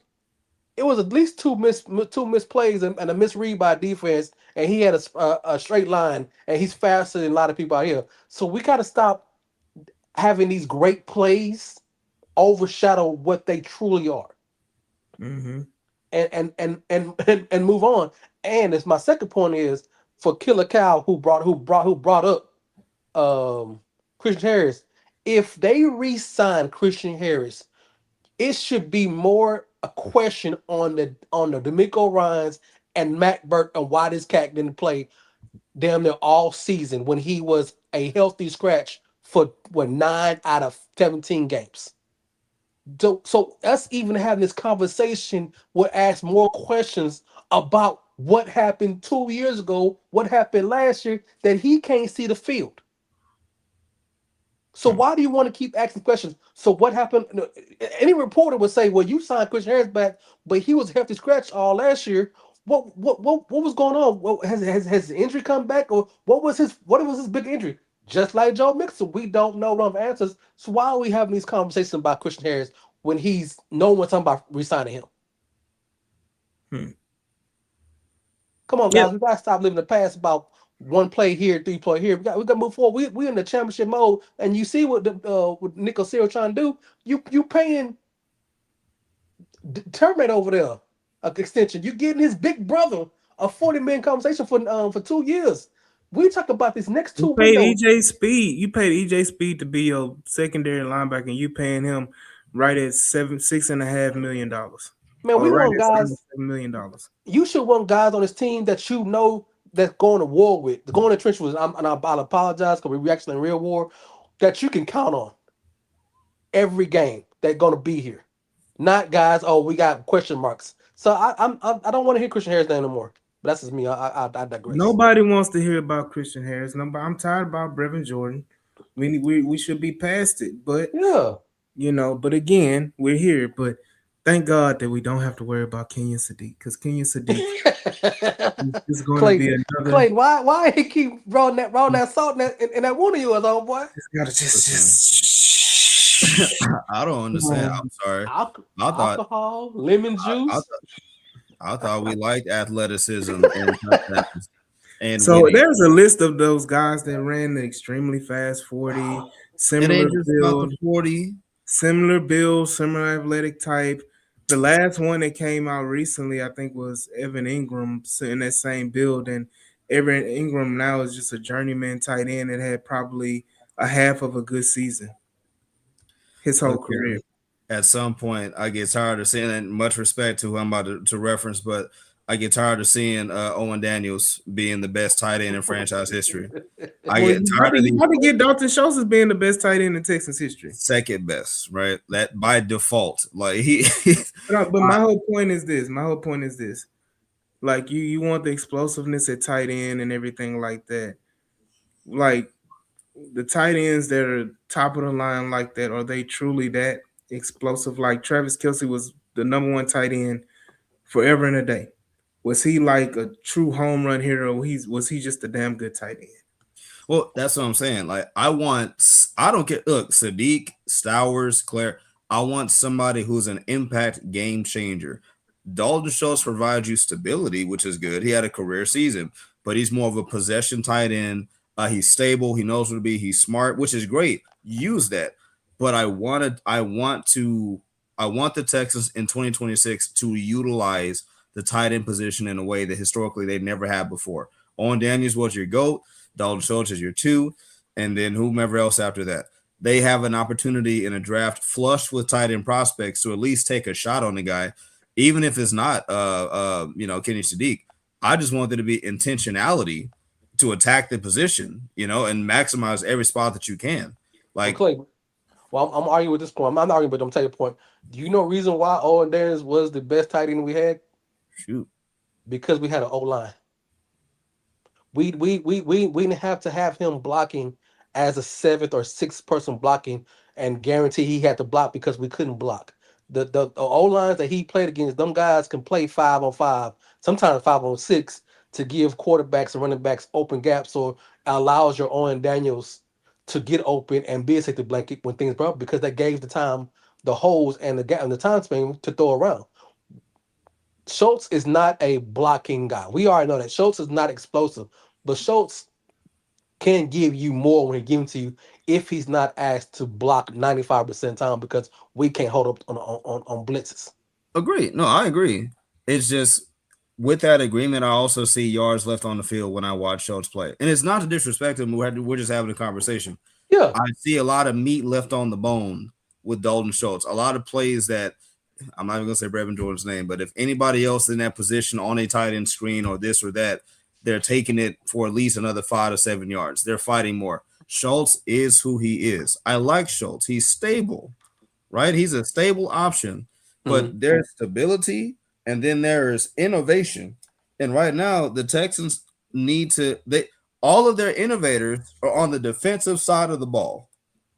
it was at least two misplays and a misread by defense, and he had a straight line, and he's faster than a lot of people out here. So we got to stop having these great plays overshadow what they truly are, Mm-hmm. and move on. And as my second point is for Killer Cow, who brought up Christian Harris. If they re-sign Christian Harris, it should be more a question on the D'Amico Ryans and Matt Burke and why this cat didn't play damn near all season when he was a healthy scratch for 9 out of 17 games. So us even having this conversation would ask more questions about what happened 2 years ago, what happened last year, that he can't see the field. So why do you want to keep asking questions? So what happened? Any reporter would say, "Well, you signed Christian Harris back, but he was a hefty scratch all last year. What was going on? Has the injury come back, or what was his big injury?" Just like Joe Mixon, we don't know enough answers. So why are we having these conversations about Christian Harris when he's no one talking about resigning him? Hmm. Come on, Yeah, guys, we gotta stop living the past about one play here, three play here. We gotta move forward. We in the championship mode, and you see what Nick Osiro trying to do. You paying Terminator over there a extension. You getting his big brother a 40 million compensation for 2 years. We talk about this next you two paid windows. EJ Speed. You paid EJ Speed to be your secondary linebacker, and you paying him right at $6.5 million, Man, we or right want at guys. $7 million. You should want guys on this team that you know that's going to war with, going to trench with. I'll apologize because we're actually in real war. That you can count on every game. They're going to be here. Not guys. Oh, we got question marks. So I don't want to hear Christian Harris name anymore. But that's just me. I digress. Nobody wants to hear about Christian Harris. Nobody, I'm tired about Brevin Jordan. We should be past it, but Yeah. but again, we're here. But thank God that we don't have to worry about Kenyon Sadiq, because Kenyon Sadiq is going to be Clayton, another. Clayton, why he keep rolling that salt in that wound of yours, old boy? It's gotta Listen, just. I don't understand. I'm sorry. I thought Alcohol, lemon I, juice. I thought we liked athleticism and touchdowns and So winning. there's a list of those guys that ran the extremely fast 40, It similar ain't just about the build, 40. similar athletic type. The last one that came out recently, I think, was Evan Ingram, in that same build. And Evan Ingram now is just a journeyman tight end that had probably a half of a good season his whole career. Okay. At some point, I get tired of seeing it. Much respect to who I'm about to reference, but I get tired of seeing Owen Daniels being the best tight end in franchise history. I Well, get you tired of these about to get Dalton Schultz as being the best tight end in Texas history. second best, right? That by default, like he. But my whole point is this. Like you want the explosiveness at tight end and everything like that. Like the tight ends that are top of the line like that, are they truly that explosive? Like Travis Kelsey was the number one tight end forever and a day. Was he like a true home run hitter, or was he just a damn good tight end? Well, that's what I'm saying. Like, I don't care. Look, Sadiq, Stowers, Claire, I want somebody who's an impact game changer. Dalton Schultz provides you stability, which is good. He had a career season, but he's more of a possession tight end. He's stable. He knows what to be. He's smart, which is great. Use that. But I want the Texans in 2026 to utilize the tight end position in a way that historically they never had before. Owen Daniels was your GOAT. Dalton Schultz is your 2, and then whomever else after that. They have an opportunity in a draft flushed with tight end prospects to at least take a shot on the guy, even if it's not Kenny Sadiq. I just want there to be intentionality to attack the position, and maximize every spot that you can. Like, Clay, well, I'm arguing with this point. I'm not arguing, but I'm telling you a point. Do you know the reason why Owen Daniels was the best tight end we had? shoot. Because we had an O line. We didn't have to have him blocking as a 7th or 6th person blocking and guarantee he had to block because we couldn't block. The O lines that he played against, them guys can play 5-on-5, sometimes 5-on-6 to give quarterbacks and running backs open gaps, or allows your Owen Daniels to get open and be a safety blanket when things broke, because that gave the time, the holes and the gap and the time span to throw around. Schultz is not a blocking guy. We already know that Schultz is not explosive, but Schultz can give you more when he gives to you if he's not asked to block 95% of the time, because we can't hold up on blitzes. Agree. No, I agree. It's just with that agreement, I also see yards left on the field when I watch Schultz play. And it's not to disrespect him. We're just having a conversation. Yeah. I see a lot of meat left on the bone with Dalton Schultz. A lot of plays that I'm not even going to say Brevin Jordan's name, but if anybody else in that position on a tight end screen or this or that, they're taking it for at least another 5 to 7 yards. They're fighting more. Schultz is who he is. I like Schultz. He's stable, right? He's a stable option, but there's stability and then there is innovation. And right now, the Texans need to, all of their innovators are on the defensive side of the ball.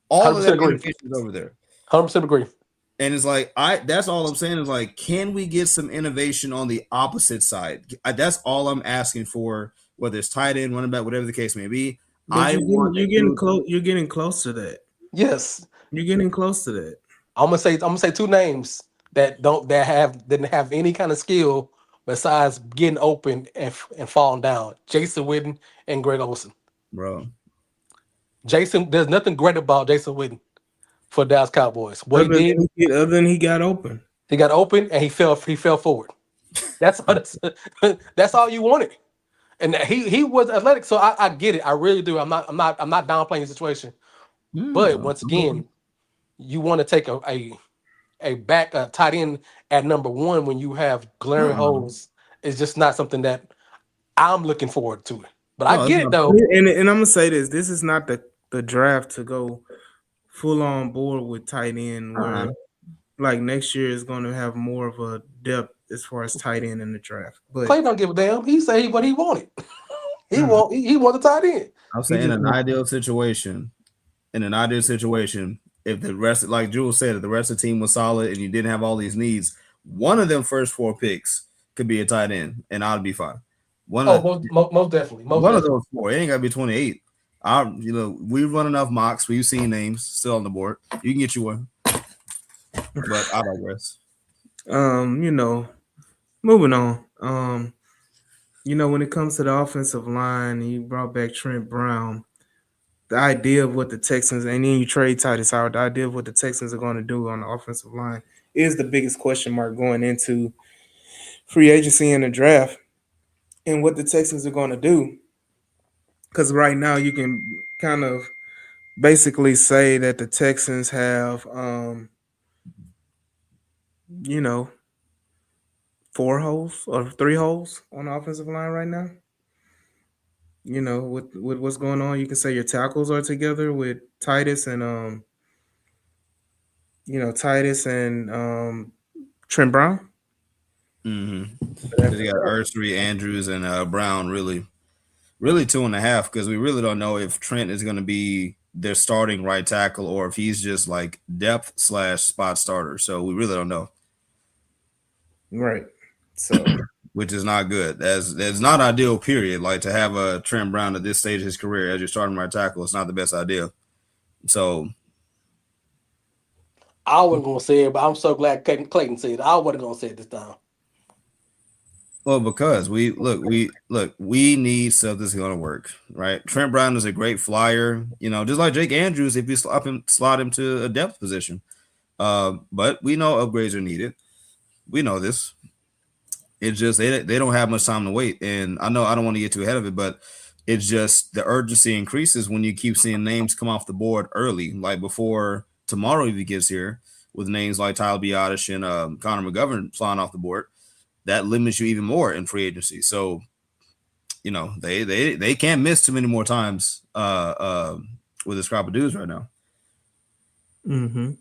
All of their innovations over there. 100% agree. And it's like, that's all I'm saying is like, can we get some innovation on the opposite side? That's all I'm asking for, whether it's tight end, running back, whatever the case may be. You're getting close. You're getting close to that. Yes, you're getting close to that. I'm gonna say 2 names that didn't have any kind of skill besides getting open and falling down. Jason Witten and Greg Olsen. Bro. Jason, there's nothing great about Jason Witten for Dallas Cowboys. What other than he got open. He got open and he fell forward. That's all you wanted. And he was athletic, so I get it. I really do. I'm not downplaying the situation. But once again, you want to take a back tight end at number 1 when you have glaring holes. It's just not something that I'm looking forward to. But I get it though. And I'm gonna say this: this is not the draft to go full on board with tight end, where like next year is going to have more of a depth as far as tight end in the draft. But Clay don't give a damn. He say what he wanted. He want the tight end. I'm saying in an ideal situation, if the rest, like Jules said, if the rest of the team was solid and you didn't have all these needs, one of them first 4 picks could be a tight end, and I'd be fine. Most definitely. One of those 4. It ain't got to be 28. We run enough mocks. We've seen names still on the board. You can get you one. But I digress. Moving on. When it comes to the offensive line, you brought back Trent Brown. The idea of what the Texans, and then you trade Titus Howard, the idea of what the Texans are going to do on the offensive line is the biggest question mark going into free agency and the draft, and what the Texans are going to do. Because right now you can kind of basically say that the Texans have, 4 holes or 3 holes on the offensive line right now. With what's going on, you can say your tackles are together with Titus and Trent Brown. You got Ursary, Andrews, and Brown really Really 2.5, because we really don't know if Trent is going to be their starting right tackle or if he's just like depth / spot starter. So we really don't know. Right. So Which is not good. That's not ideal. Period. Like to have a Trent Brown at this stage of his career as your starting right tackle, it's not the best idea. So, I wasn't gonna say it, but I'm so glad Clayton said it. I wasn't gonna say it this time. well, because we need stuff that's going to work, right? Trent Brown is a great flyer, just like Jake Andrews if you slot him to a depth position. But we know upgrades are needed. We know this. It's just they don't have much time to wait, and I know I don't want to get too ahead of it, but it's just the urgency increases when you keep seeing names come off the board early, like before tomorrow even gets here, with names like Tyler Biadasz and Connor McGovern flying off the board. That limits you even more in free agency. So, they can't miss too many more times with this crop of dudes right now. mm-hmm.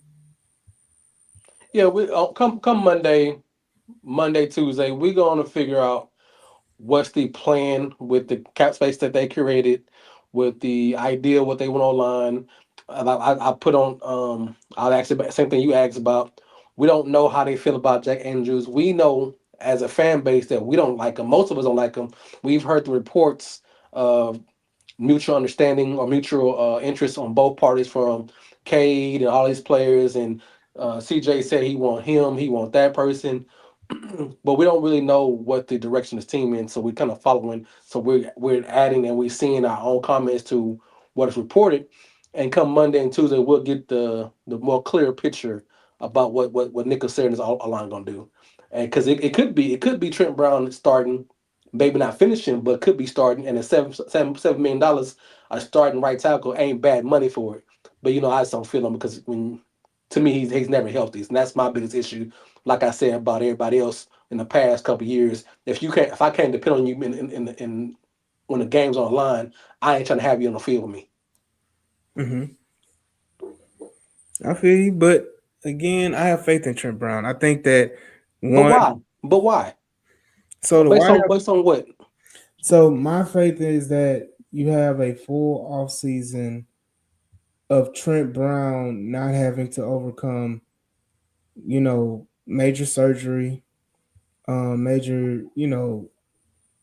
Yeah, we come Monday, Tuesday, we're gonna figure out what's the plan with the cap space that they curated, with the idea what they want online. I put on I'll ask about same thing you asked about. We don't know how they feel about Jack Andrews. We know as a fan base that we don't like him. Most of us don't like him. We've heard the reports of mutual understanding or mutual interest on both parties from Cade and all these players. And CJ said he want him, he want that person, but we don't really know what the direction this team in. So we're kind of following. So we're adding and we're seeing our own comments to what is reported. And come Monday and Tuesday, we'll get the more clear picture about what Nick Casares and his line gonna do. And because it could be Trent Brown starting, maybe not finishing, but could be starting. And the $7 million a starting right tackle ain't bad money for it. But I just don't feel him because to me he's never healthy, and that's my biggest issue. Like I said about everybody else in the past couple of years, if I can't depend on you in when the game's on the line, I ain't trying to have you on the field with me. Mm-hmm. I feel you, but again, I have faith in Trent Brown. I think that But one. why? But why? So the Based why? on based on what? So my faith is that you have a full off season of Trent Brown not having to overcome, major surgery, major,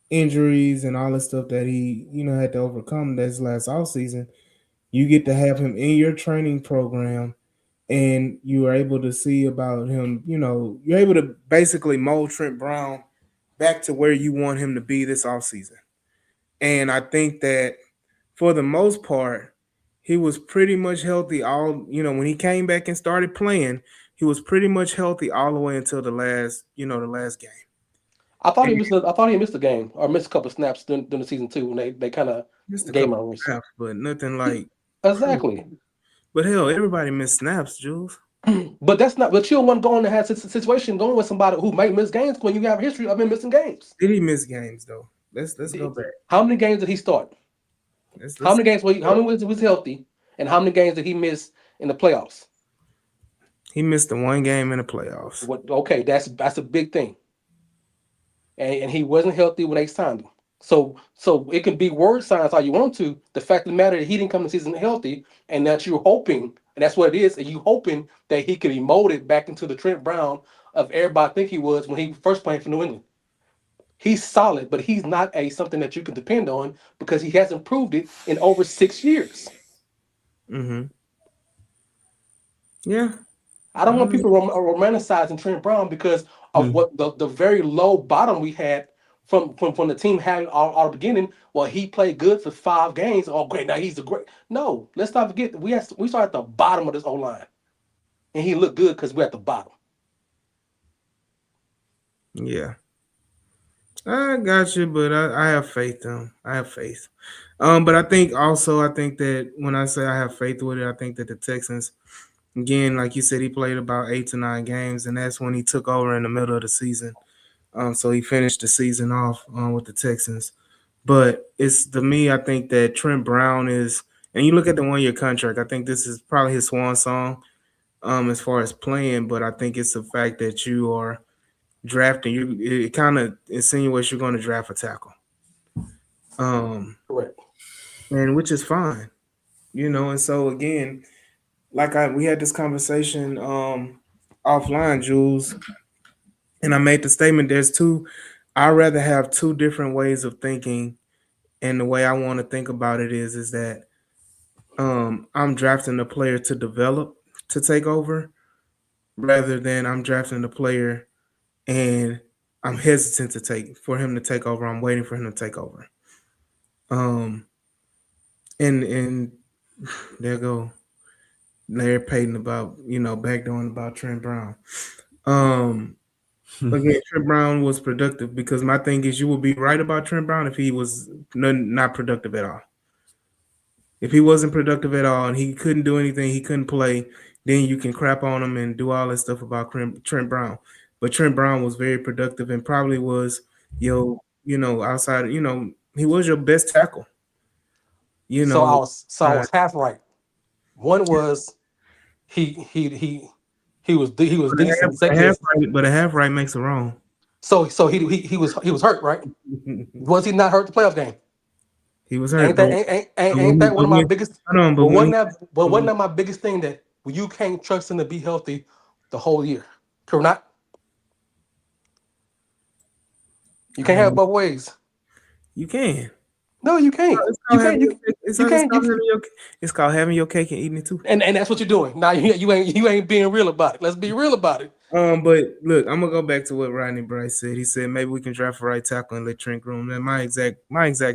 injuries and all the stuff that he, had to overcome this last off season. You get to have him in your training program and you are able to see about him, you're able to basically mold Trent Brown back to where you want him to be this offseason. And I think that for the most part, he was pretty much healthy when he came back and started playing, he was pretty much healthy all the way until the last game. And I thought he missed a game or missed a couple of snaps during the season 2 when they kind of missed a game couple overs. of snaps, but nothing like crazy. Exactly. But hell, everybody missed snaps, Jules. But that's not. But you don't want to go in and have a situation going with somebody who might miss games when you have a history of him missing games. Did he miss games though? Let's go back. How many games did he start? How Let's many games? How many was healthy? And how many games did he miss in the playoffs? He missed the one game in the playoffs. What? Okay, that's a big thing. And he wasn't healthy when they signed him. So it can be word signs all you want to. The fact of the matter that he didn't come to the season healthy, and that you're hoping, and that's what it is, and you hoping that he could be molded back into the Trent Brown of everybody think he was when he first played for New England. He's solid, but he's not a something that you can depend on because he hasn't proved it in over 6 years. Mm-hmm. Yeah. I don't want people romanticizing Trent Brown because of what the very low bottom we had from the team had all the beginning. Well, he played good for 5 games. Oh, great! Now he's a great. No, let's not forget we started at the bottom of this O line, and he looked good because we're at the bottom. Yeah. I got you, but I have faith in him. I have faith. But I think that when I say I have faith with it, I think that the Texans, again, like you said, he played about 8 to 9 games, and that's when he took over in the middle of the season. So he finished the season off with the Texans. But it's to me, I think that Trent Brown is, and you look at the 1 year contract. I think this is probably his swan song as far as playing. But I think it's the fact that you are drafting. It kind of insinuates you're going to draft a tackle. Correct. and which is fine, And so again, we had this conversation offline, Jules, and I made the statement. I'd rather have two different ways of thinking, and the way I want to think about it is that I'm drafting a player to develop to take over, rather than I'm drafting the player and I'm hesitant for him to take over. I'm waiting for him to take over. Um, and there go Larry Payton about backdooring about Trent Brown. Again, Trent Brown was productive, because my thing is, you would be right about Trent Brown if he was not productive at all. If he wasn't productive at all and he couldn't do anything, he couldn't play, then you can crap on him and do all that stuff about Trent Brown. But Trent Brown was very productive and probably was outside. He was your best tackle. So I was half right. One was he was decent. Second is But a half right makes a wrong. so he was hurt, right? Was he not hurt the playoff game? He was hurt. Ain't that one of my biggest? Hold on, but wasn't that my biggest thing, that you can't trust him to be healthy the whole year? Correct? Not. You can't have both ways. You can. No, you can't. It's called having your cake and eating it too. And that's what you're doing. Now you ain't being real about it. Let's be real about it. But look, I'm gonna go back to what Rodney Bryce said. He said maybe we can draft a right tackle and let Trent groom. And my exact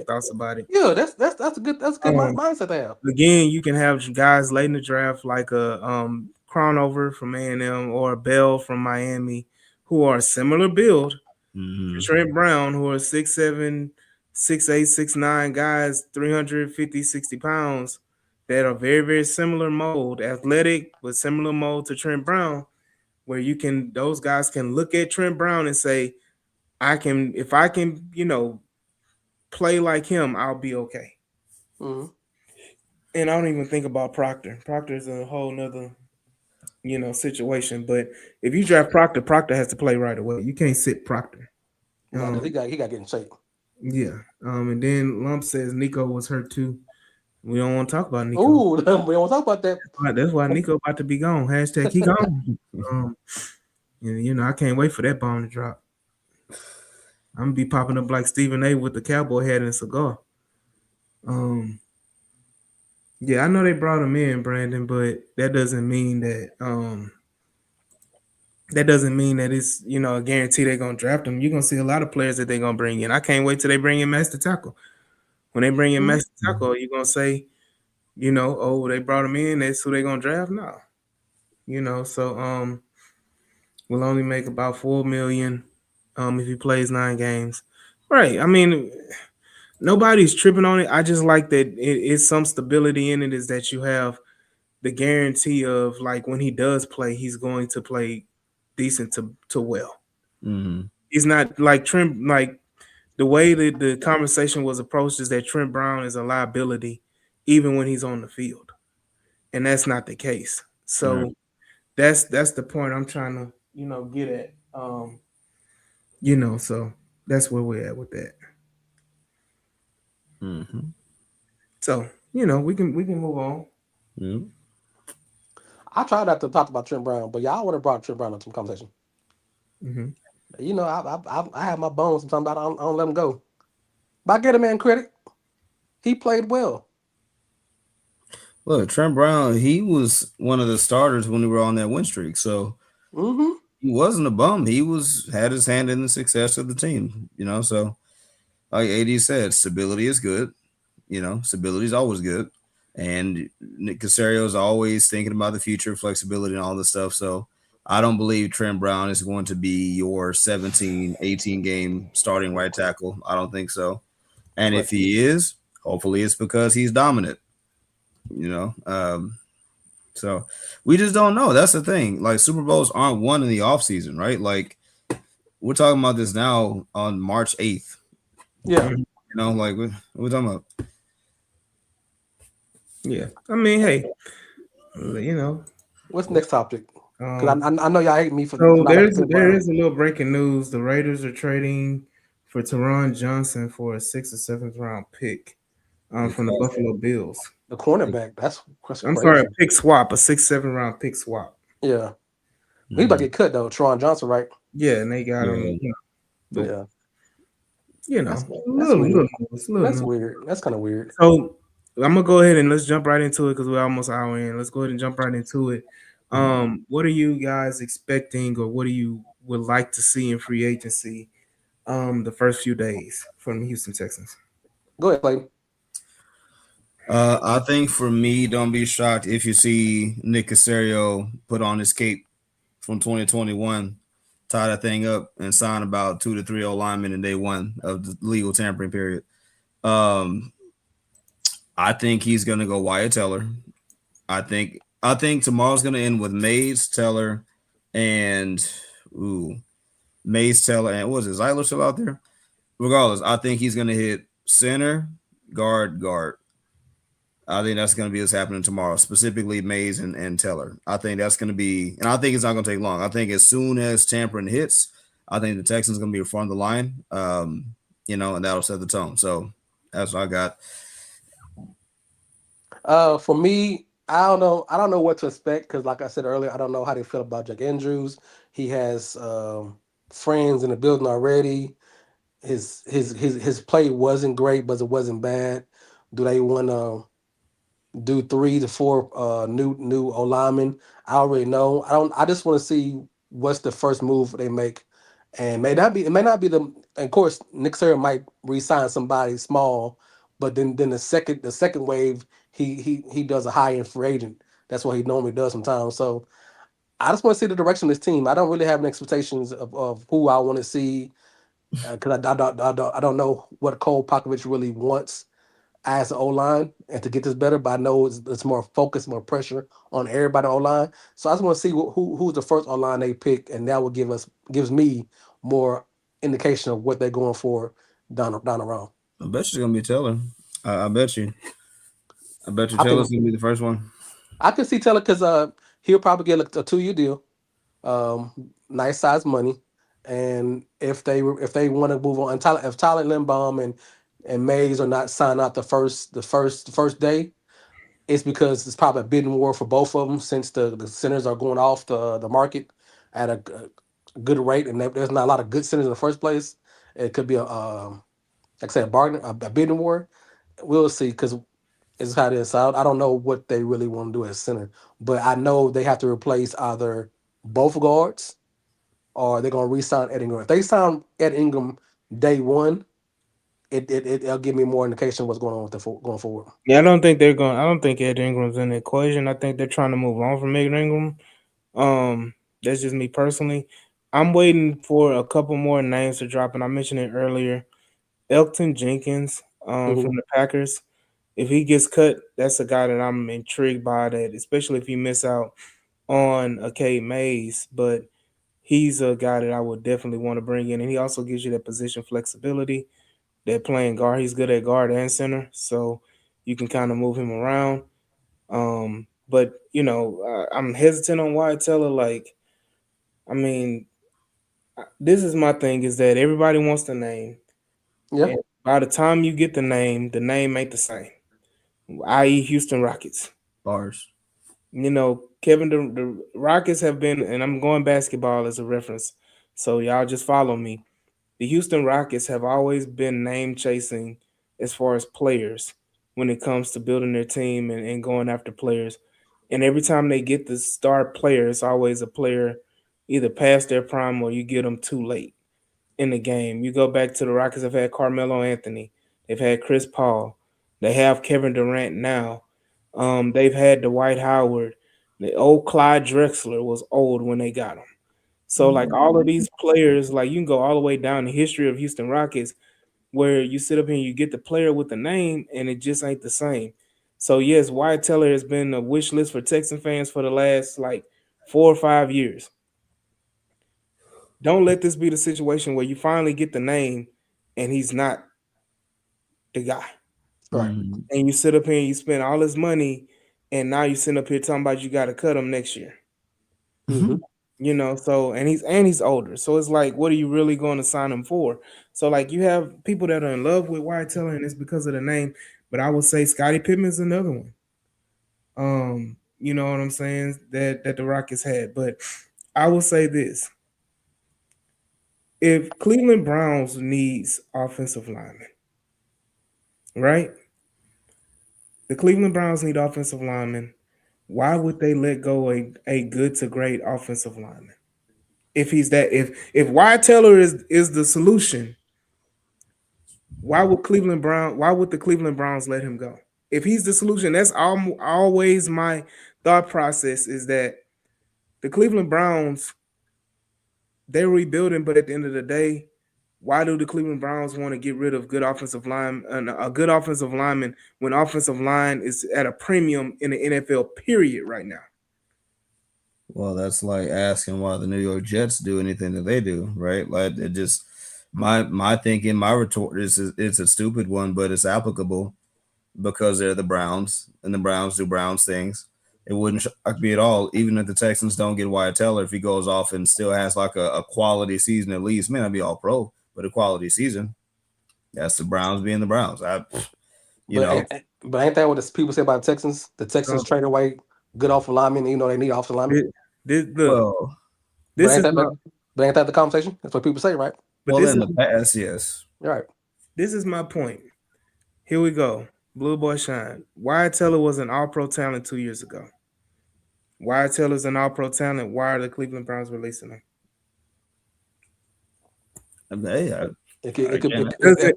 thoughts about it. Yeah, that's a good mindset to have. Again, you can have guys late in the draft like a Cronover from A&M or a Bell from Miami, who are a similar build. Trent Brown, who are 6'7", 6'8", 6'9" guys, 350, 60 pounds, that are very, very similar mold, athletic, but similar mold to Trent Brown, where those guys can look at Trent Brown and say, if I can, play like him, I'll be okay. Mm-hmm. And I don't even think about Proctor. Proctor's a whole nother, situation. But if you draft Proctor has to play right away. You can't sit Proctor. No, he got to get in shape. Yeah. And then Lump says Nico was hurt too. We don't want to talk about Nico. Ooh, we don't want to talk about that. That's why Nico about to be gone. # he gone. And I can't wait for that bomb to drop. I'm gonna be popping up like Stephen A with the cowboy hat and a cigar. Yeah, I know they brought him in, Brandon, but that doesn't mean that it's a guarantee they're gonna draft him. You're gonna see a lot of players that they're gonna bring in. I can't wait till they bring in Master Tackle. When they bring in Master Tackle, you're gonna say, oh, they brought him in, that's who they're gonna draft now. So we'll only make about $4 million if he plays 9 games. Right. I mean, nobody's tripping on it. I just like that it's some stability in it, is that you have the guarantee of, like, when he does play, he's going to play decent to well. Mm-hmm. He's not like Trent, like the way that the conversation was approached is that Trent Brown is a liability even when he's on the field. And that's not the case. So that's the point I'm trying to, get at. So that's where we're at with that. Mm-hmm. So, we can move on. Mm-hmm. I tried not to talk about Trent Brown, but y'all would have brought Trent Brown into some conversation. Mm-hmm. I have my bones sometimes, but I don't let him go. But I get a man credit. He played well. Look, Trent Brown, he was one of the starters when we were on that win streak. So he wasn't a bum. He had his hand in the success of the team, So like AD said, stability is good. Stability is always good. And Nick Caserio is always thinking about the future, flexibility, and all this stuff. So I don't believe Trent Brown is going to be your 17, 18 game starting right tackle. I don't think so. And if he is, hopefully it's because he's dominant. So we just don't know. That's the thing. Like, Super Bowls aren't won in the offseason, right? Like, we're talking about this now on March 8th. Yeah. Like, what we're talking about. Yeah. I mean, hey, What's the next topic? Because I know y'all hate me for. So there is a little breaking news. The Raiders are trading for Teron Johnson for a 6th or 7th round pick from the Buffalo Bills. The cornerback. That's I'm sorry, a crazy. pick swap, a 6th, 7th round pick swap. Yeah. He's about to get cut though. Tron Johnson, right? Yeah, and they got him. Yeah. But Yeah. a That's weird. little That's news. weird. That's kind of weird. So I'm gonna go ahead and let's jump right into it because we're almost an hour in. Let's go ahead and jump right into it. What are you guys expecting, or what do you would like to see in free agency? The first few days from the Houston Texans. Go ahead, Clayton. I think for me, don't be shocked if you see Nick Casario put on his cape from 2021, tie that thing up, and sign about 2 to 3 linemen in day one of the legal tampering period. Um, I think he's gonna go Wyatt Teller. I think tomorrow's gonna end with Mays, Teller, and Mays, Teller, and what was it, Zeitler still out there? Regardless, I think he's gonna hit center, guard. I think that's going to be what's happening tomorrow, specifically Mays and Teller. I think that's going to be, and I think it's not going to take long. I think as soon as tampering hits, I think the Texans going to be in front of the line, and that'll set the tone. So that's what I got. For me, I don't know. I don't know what to expect because, like I said earlier, I don't know how they feel about Jack Andrews. He has friends in the building already. His play wasn't great, but it wasn't bad. Do they want to do 3 to 4 new O linemen? I already know. I don't. I just want to see what's the first move they make, and it may not be the. And of course, Nick Sir might re-sign somebody small, but then the second wave he does a high end free agent. That's what he normally does sometimes. So I just want to see the direction of this team. I don't really have any expectations of who I want to see because I don't know what Cole Popovich really wants as an O line and to get this better, but I know it's more focus, more pressure on everybody O line. So I just want to see who's the first O line they pick, and that will gives me more indication of what they're going for down the road. I bet you it's going to be Teller. I bet you. I bet you I Teller's think going to be the first one. I could see Taylor because he'll probably get a 2 year deal, nice size money, and if they want to move on, and if Tyler Lindbaum and Mays are not signed out the first day, it's because it's probably a bidding war for both of them since the centers are going off the market at a good rate, and there's not a lot of good centers in the first place. It could be like I said, a bidding war. We'll see because it's how it is. So I don't know what they really want to do at center, but I know they have to replace either both guards or they're gonna re-sign Ed Ingram. If they sign Ed Ingram day one, it'll give me more indication of what's going on with going forward. Yeah, I don't think they're going. I don't think Ed Ingram's in the equation. I think they're trying to move on from Ed Ingram. That's just me personally. I'm waiting for a couple more names to drop, and I mentioned it earlier. Elton Jenkins, from the Packers. If he gets cut, that's a guy that I'm intrigued by. That especially if you miss out on a K Mays, but he's a guy that I would definitely want to bring in, and he also gives you that position flexibility. That playing guard, he's good at guard and center, so you can kind of move him around. But I'm hesitant on Wyatt Teller. Like, I mean, this is my thing: is that everybody wants the name, Yeah. and by the time you get the name ain't the same. I.e., Houston Rockets. Bars. Kevin, the Rockets have been, and I'm going basketball as a reference, so y'all just follow me. The Houston Rockets have always been name chasing as far as players when it comes to building their team and going after players. And every time they get the star player, it's always a player either past their prime or you get them too late in the game. You go back to the Rockets have had Carmelo Anthony, they've had Chris Paul, they have Kevin Durant now. They've had Dwight Howard. The old Clyde Drexler was old when they got him. So like all of these players, like you can go all the way down the history of Houston Rockets, where you sit up here and you get the player with the name, and it just ain't the same. So yes, Wyatt Teller has been a wish list for Texan fans for the last like 4 or 5 years. Don't let this be the situation where you finally get the name and he's not the guy. Right. And you sit up here and you spend all this money, and now you sit up here talking about you got to cut him next year. Mm-hmm. You know, so and he's older. So it's like, what are you really going to sign him for? So like you have people that are in love with Wyatt Teller and it's because of the name. But I would say Scottie Pippen's another one. You know what I'm saying? That the Rockets had. But I will say this. If Cleveland Browns needs offensive linemen, right? The Cleveland Browns need offensive linemen. Why would they let go a good to great offensive lineman? If he's that if Wyatt Teller is the solution, why would the Cleveland Browns let him go? If he's the solution, that's always my thought process is that the Cleveland Browns, they're rebuilding, but at the end of the day, why do the Cleveland Browns want to get rid of good offensive line and a good offensive lineman when offensive line is at a premium in the NFL period right now? Well, that's like asking why the New York Jets do anything that they do, right? Like it just my thinking, my retort is it's a stupid one, but it's applicable because they're the Browns and the Browns do Browns things. It wouldn't shock me at all, even if the Texans don't get Wyatt Teller, if he goes off and still has like a quality season at least, may not be all pro, but a quality season. That's the Browns being the Browns. You But know, ain't that what the people say about the Texans? The Texans So trade away good offensive linemen, you know they need offensive linemen. look, well, But this ain't is that my but ain't that the conversation? That's what people say, right? but well, this in is the past, yes. Right. this is my point. Here we go. Blue Boy Shine. Wyatt Teller was an all pro talent 2 years ago. Wyatt Teller's an all pro talent. Why are the Cleveland Browns releasing him? Hey, It could again,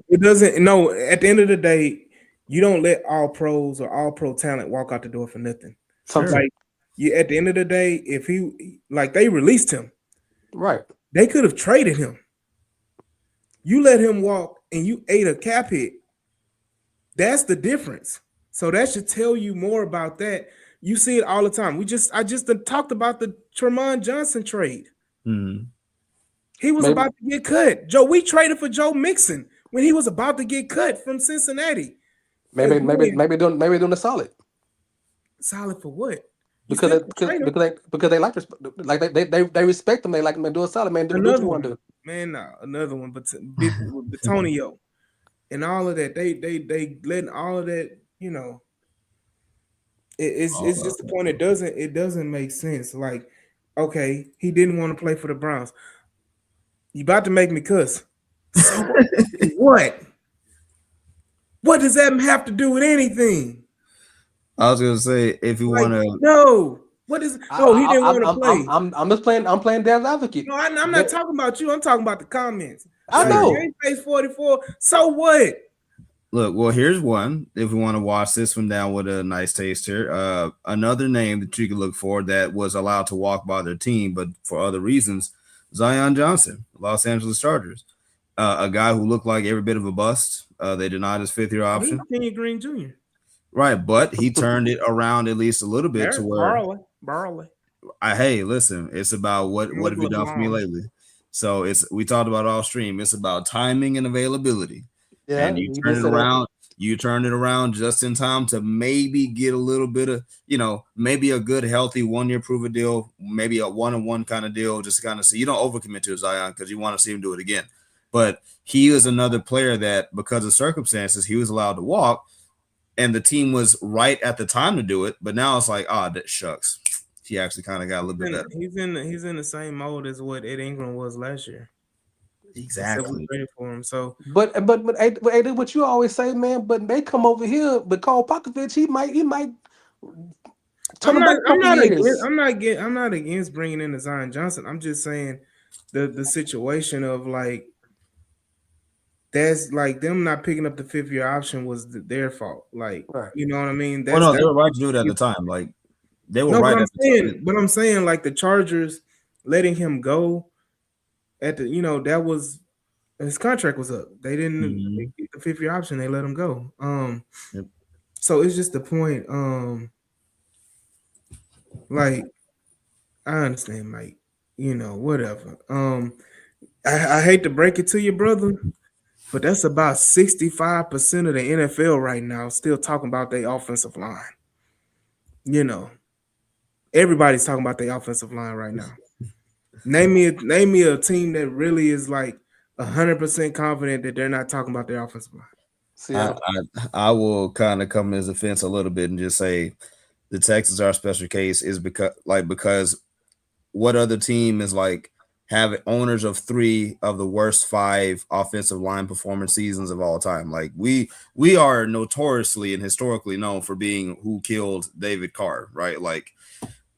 It doesn't no, at the end of the day, you don't let all pros or all pro talent walk out the door for nothing. sure. sometimes Like you at the end of the day, if he like they released him, right. they could have traded him. You let him walk and you ate a cap hit. That's the difference. So that should tell you more about that. You see it all the time. I just talked about the Tremont Johnson trade. Hmm. He was Maybe about to get cut. We traded for Joe Mixon when he was about to get cut from Cincinnati. Again, maybe doing a solid. solid for what? You Because still they can trade him. because they like they respect them. They like them and do a solid, man. Do what Another you want to one, do. man. Nah, another one. But Batonio and all of that, they letting all of that. You know, it's All just the point. It doesn't make sense. Like, okay, he didn't want to play for the Browns. You about to make me cuss. So what? What does that have to do with anything? I was gonna say if you Like, want to, no. What is? Oh, he didn't want to play. I'm just playing. I'm playing devil's advocate. No, I'm not talking about you. I'm talking about the comments. I Like, sure. know. game face 44. So what? Look, well, here's one. If we want to wash this one down with a nice taste here, another name that you can look for that was allowed to walk by their team, but for other reasons, Zion Johnson, Los Angeles Chargers, a guy who looked like every bit of a bust. They denied his fifth-year He's option, Kenny Green Jr. right? But he turned it around at least a little bit to where Barley. hey, listen, it's about what have you done for me lately? So we talked about all stream. It's about timing and availability. Yeah, And you you turn did it say that. around, just in time to maybe get a little bit of, maybe a good, healthy 1-year prove a deal, maybe a one-on-one kind of deal, just to kind of see. You don't overcommit to Zion because you want to see him do it again. But he is another player that, because of circumstances, he was allowed to walk, and the team was right at the time to do it. But now it's like, that shucks. He actually kind of got a little bit better. He's in the same mode as what Ed Ingram was last year. Except we Exactly. traded for him. So But what you always say, man. But they come over here. But Carl Popovich, he might turn I'm them not back a I'm couple not against years. I'm not against bringing in the Zion Johnson. I'm just saying the situation of like that's like them not picking up the 5th-year option was their fault. Like, Right. you know what I mean? Well, That's no, they were right to do it at the time. Like they were no, right at the time. but I'm saying like the Chargers letting him go at the that was his contract was up. They didn't Mhm. get the 5th-year option. They let him go. Yep. So it's just the point. Like I understand, Mike. Whatever. I hate to break it to you, brother, but that's about 65% of the NFL right now still talking about their offensive line. You know, everybody's talking about their offensive line right now. Name me a team that really is like 100% confident that they're not talking about their offensive line. I, Seattle. I will kind of come as a fence a little bit and just say the Texans are a special case is because what other team is like have owners of 3 of the worst 5 offensive line performance seasons of all time. Like we are notoriously and historically known for being who killed David Carr, right? Like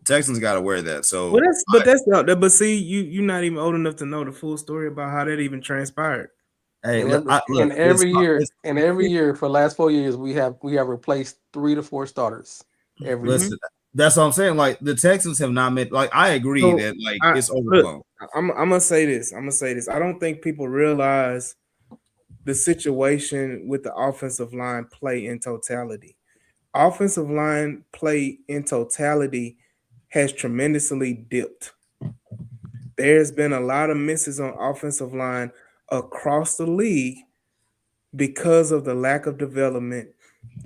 Texans got to wear that. So That's not that. But see, you're not even old enough to know the full story about how that even transpired. hey, And look, every year for the last 4 years, we have replaced 3 to 4 starters every year. listen. That's what I'm saying. Like the Texans have not met. Like I agree So that like I it's look, overblown. I'm gonna say this. I don't think people realize the situation with the offensive line play in totality. Offensive line play in totality has tremendously dipped. There's been a lot of misses on offensive line across the league because of the lack of development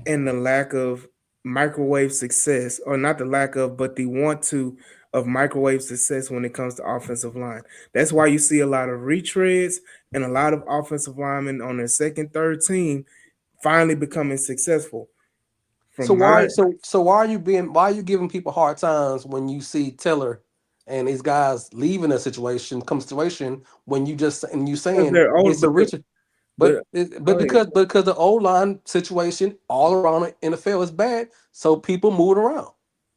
and the lack of microwave success, or not the lack of, but the want to of microwave success when it comes to offensive line. That's why you see a lot of retreads and a lot of offensive linemen on their second, third team finally becoming successful. So From my why are you giving people hard times when you see Taylor and these guys leaving a situation when you just and you because saying they're old, it's a rich but but go ahead. because the O line situation all around the NFL is bad, so people moving around.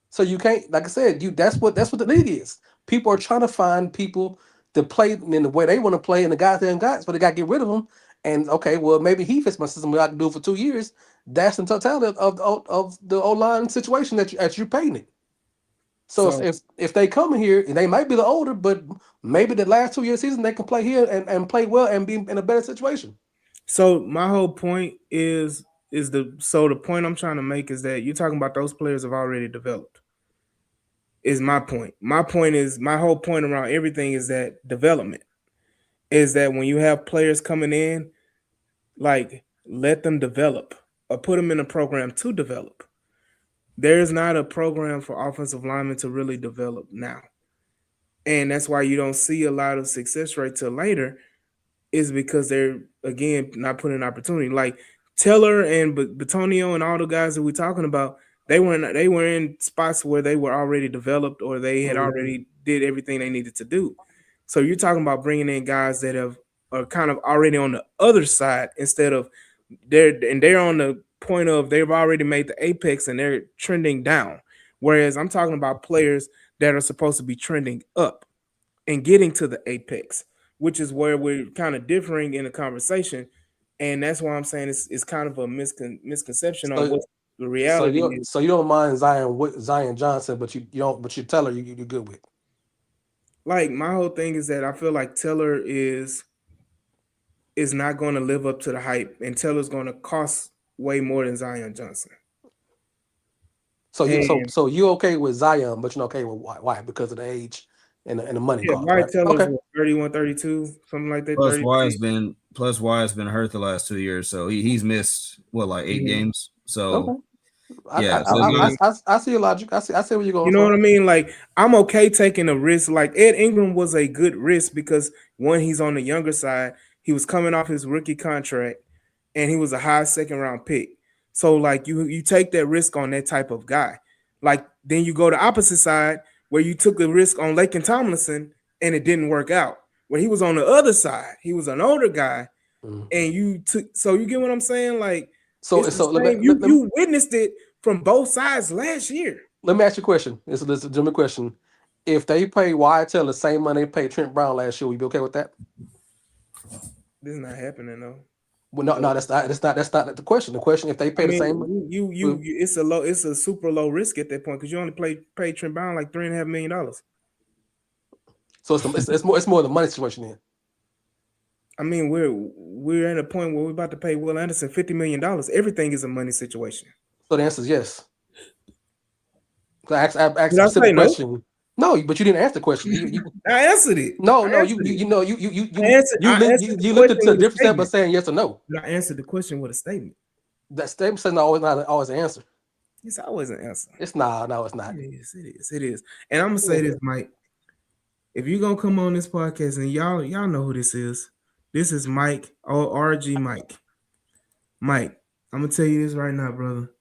So you can't, like I said, that's what the league is. People are trying to find people to play in the way they want to play, and the guys they got, so they got to get rid of them. And okay, well maybe he fits my system. I can do it for 2 years. That's the totality of the O line situation that you're painting. So So if they come in here, and they might be the older, but maybe the last 2 year season they can play here and play well and be in a better situation. so my whole point is the point I'm trying to make is that you're talking about those players have already developed. Is my point. My whole point around everything is that development is that when you have players coming in, like let them develop or put them in a program to develop. There's not a program for offensive linemen to really develop now. And that's why you don't see a lot of success rate till later, is because they're again not putting an opportunity. Like Taylor and Batonio and all the guys that we're talking about, they were in spots where they were already developed or they had Mhm. already did everything they needed to do. So you're talking about bringing in guys that are kind of already on the other side instead of they're on the point of they've already made the apex and they're trending down. Whereas I'm talking about players that are supposed to be trending up and getting to the apex, which is where we're kind of differing in the conversation. And that's why I'm saying it's kind of a misconception on So what the reality is. so you don't mind Zion Johnson, but you don't, but you tell her you're good with. Like my whole thing is that I feel like Taylor is not going to live up to the hype, and Taylor's going to cost way more than Zion Johnson. And So you okay with Zion, but you're not okay with why? Because of the age and the money yeah, cost, Wyatt right? Taylor's Okay. what, 31, 32, something like that, Plus 33. Wyatt's been hurt the last 2 years, so he's missed what like 8 Mhm. games. So Okay. yeah, I so mean, I see your logic. I see where you're you going know what from. I mean? Like, I'm okay taking a risk. Like, Ed Ingram was a good risk because one, he's on the younger side. He was coming off his rookie contract, and he was a high second round pick. So, like, you take that risk on that type of guy. Like, then you go the opposite side where you took a risk on Laken Tomlinson and it didn't work out. Where he was on the other side, he was an older guy, Mhm. and you took. So you get what I'm saying? Like, So it's the so let me same. let, You witnessed it from both sides last year. let me ask you a question. This is a legitimate question. If they pay Wyatt Taylor the same money they paid Trent Brown last year, would you be okay with that? This is not happening though. Well, no, that's not the question. The question, if they I pay the mean, same, it's a super low risk at that point because you only pay Trent Brown like $3.5 million. so it's more the money situation then. I mean, we're at a point where we're about to pay Will Anderson $50 million. Everything is a money situation. So the answer is yes. I asked a Did I say specific no? question. No, but you didn't ask the question. I answered it. No, I no, answered it. I answered the you lifted question to a with a different step by statement. saying yes or no. But I answered the question with a statement. That statement says not always an answer. It's always an answer. It's not. No, it's not. It is. And I'm gonna say this, Mike. if you're gonna come on this podcast and y'all know who this is. This is Mike, RG Mike. Mike, I'm gonna tell you this right now, brother.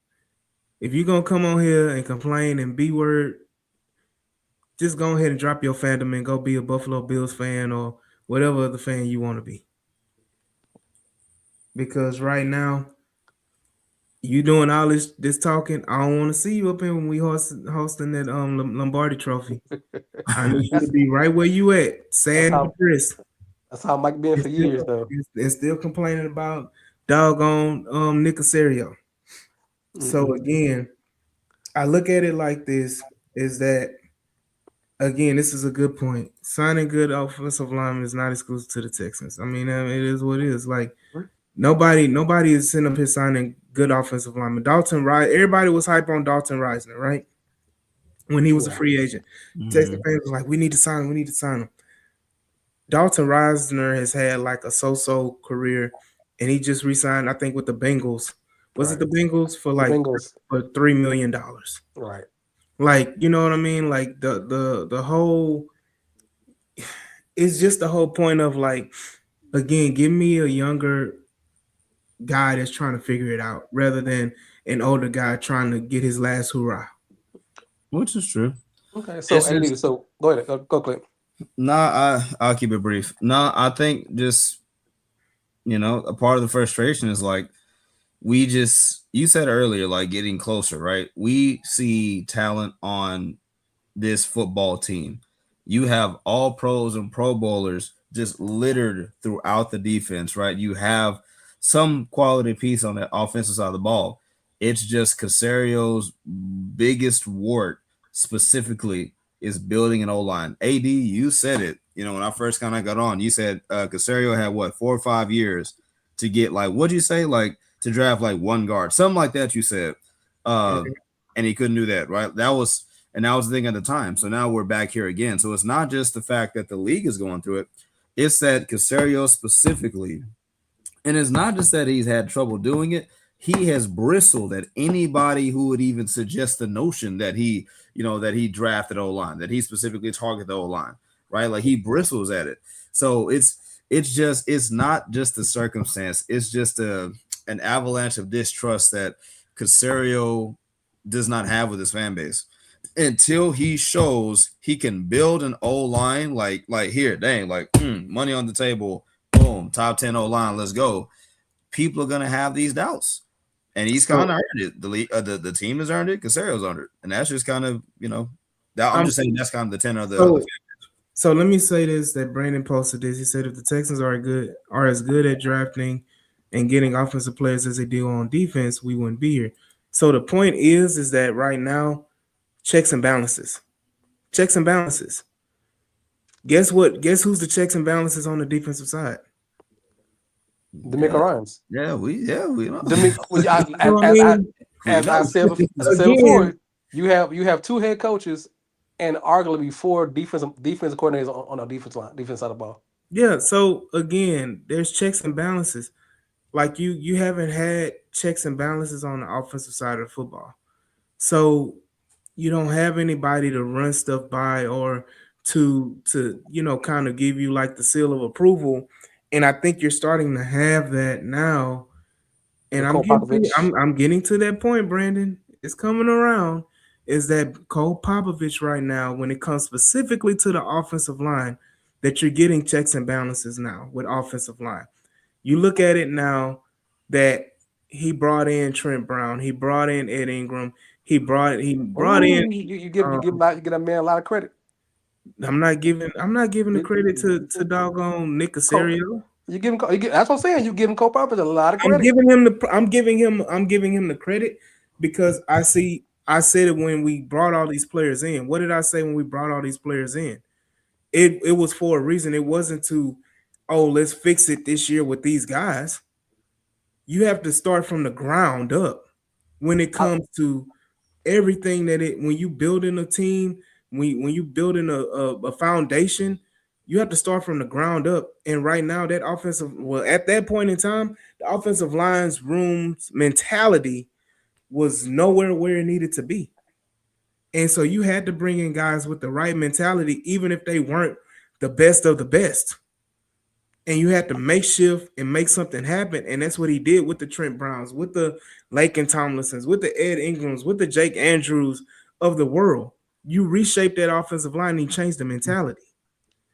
If you're gonna come on here and complain and B word, just go ahead and drop your fandom and go be a Buffalo Bills fan or whatever other fan you want to be. Because right now, you doing all this talking. I don't want to see you up here when we hosting that Lombardi Trophy. I need you to be right where you at, That's sad and how depressed, that's how Mike been for years though. and still complaining about doggone Nick Casario. So Mm-mm. again, I look at it like this: is that again, this is a good point. Signing good offensive linemen is not exclusive to the Texans. I mean, it is what it is. Like nobody is sitting up here signing good offensive linemen. Dalton Rice, everybody was hype on Dalton Reisner, right? When he was a Yeah. free agent. Texas Mhm. fans was like, we need to sign him, we need to sign him. Dalton Reisner has had like a so-so career, and he just re-signed, I think, with the Bengals. Was it Right. the Bengals for The like Bengals. for $3 million? Right. Like, you know what I mean? Like the whole it's just the whole point of like, again, give me a younger guy that's trying to figure it out rather than an older guy trying to get his last hurrah. Which is true. Okay. So It's AD, just so go ahead. Go Clint. nah. I'll keep it brief. Nah, I think just a part of the frustration is like we just you said earlier, like getting closer, right? We see talent on this football team. You have all pros and pro bowlers just littered throughout the defense, right? You have some quality piece on the offensive side of the ball. It's just Casario's biggest wart specifically is building an O line. AD, you said it. When I first kind of got on, you said Casario had what 4 or 5 years to get like what'd you say like to draft like one guard, something like that. You said, uh, and he couldn't do that, right? That was the thing at the time. So now we're back here again. So it's not just the fact that the league is going through it; it's that Casario specifically, and it's not just that he's had trouble doing it. He has bristled at anybody who would even suggest the notion that he drafted O line, that he specifically targeted the O line, right? Like he bristles at it. So it's not just the circumstance. It's just an avalanche of distrust that Casario does not have with his fan base until he shows he can build an O line like here, dang, like money on the table, boom, top 10 O line, let's go. People are gonna have these doubts, and he's kind So of earned it. The team has earned it. Casario's earned it, and that's just kind of that I'm um just saying that's kind of the tenor of the. so so let me say this that Brandon posted this. He said if the Texans are as good at drafting and getting offensive players as they do on defense, we wouldn't be here. So the point is that right now, checks and balances. Checks and balances. Guess what? Guess who's the checks and balances on the defensive side? D'Amico Ryans. We know. So I mean, We As I know. said, as I said before, again, you have two head coaches and arguably four defensive coordinators on our defense side of the ball. yeah. So again, there's checks and balances. Like you haven't had checks and balances on the offensive side of football. So you don't have anybody to run stuff by or to kind of give you like the seal of approval. And I think you're starting to have that now. And With I'm Cole getting to, Popovich, I'm getting to that point, Brandon. It's coming around. Is that Cole Popovich right now, when it comes specifically to the offensive line, that you're getting checks and balances now with offensive line. You look at it now that he brought in Trent Brown, he brought in Ed Ingram, he brought in. ooh, Um, you give that man a lot of credit. I'm not giving the credit to doggone Nick Cole, Casario. that's what I'm saying. You giving Cole Popovich a lot of I'm credit. giving him the I'm giving him the credit because I said it when we brought all these players in. What did I say when we brought all these players in? It was for a reason. It wasn't to, oh, let's fix it this year with these guys. You have to start from the ground up when it I, comes to everything when you building a team, when you building a foundation, you have to start from the ground up. And right now, at that point in time, the offensive line's room's mentality was nowhere where it needed to be. And so you had to bring in guys with the right mentality, even if they weren't the best of the best. And you have to make shift and make something happen. And that's what he did with the Trent Browns, with the Laken Tomlinsons, with the Ed Ingrams, with the Jake Andrews of the world. You reshape that offensive line and you change the mentality.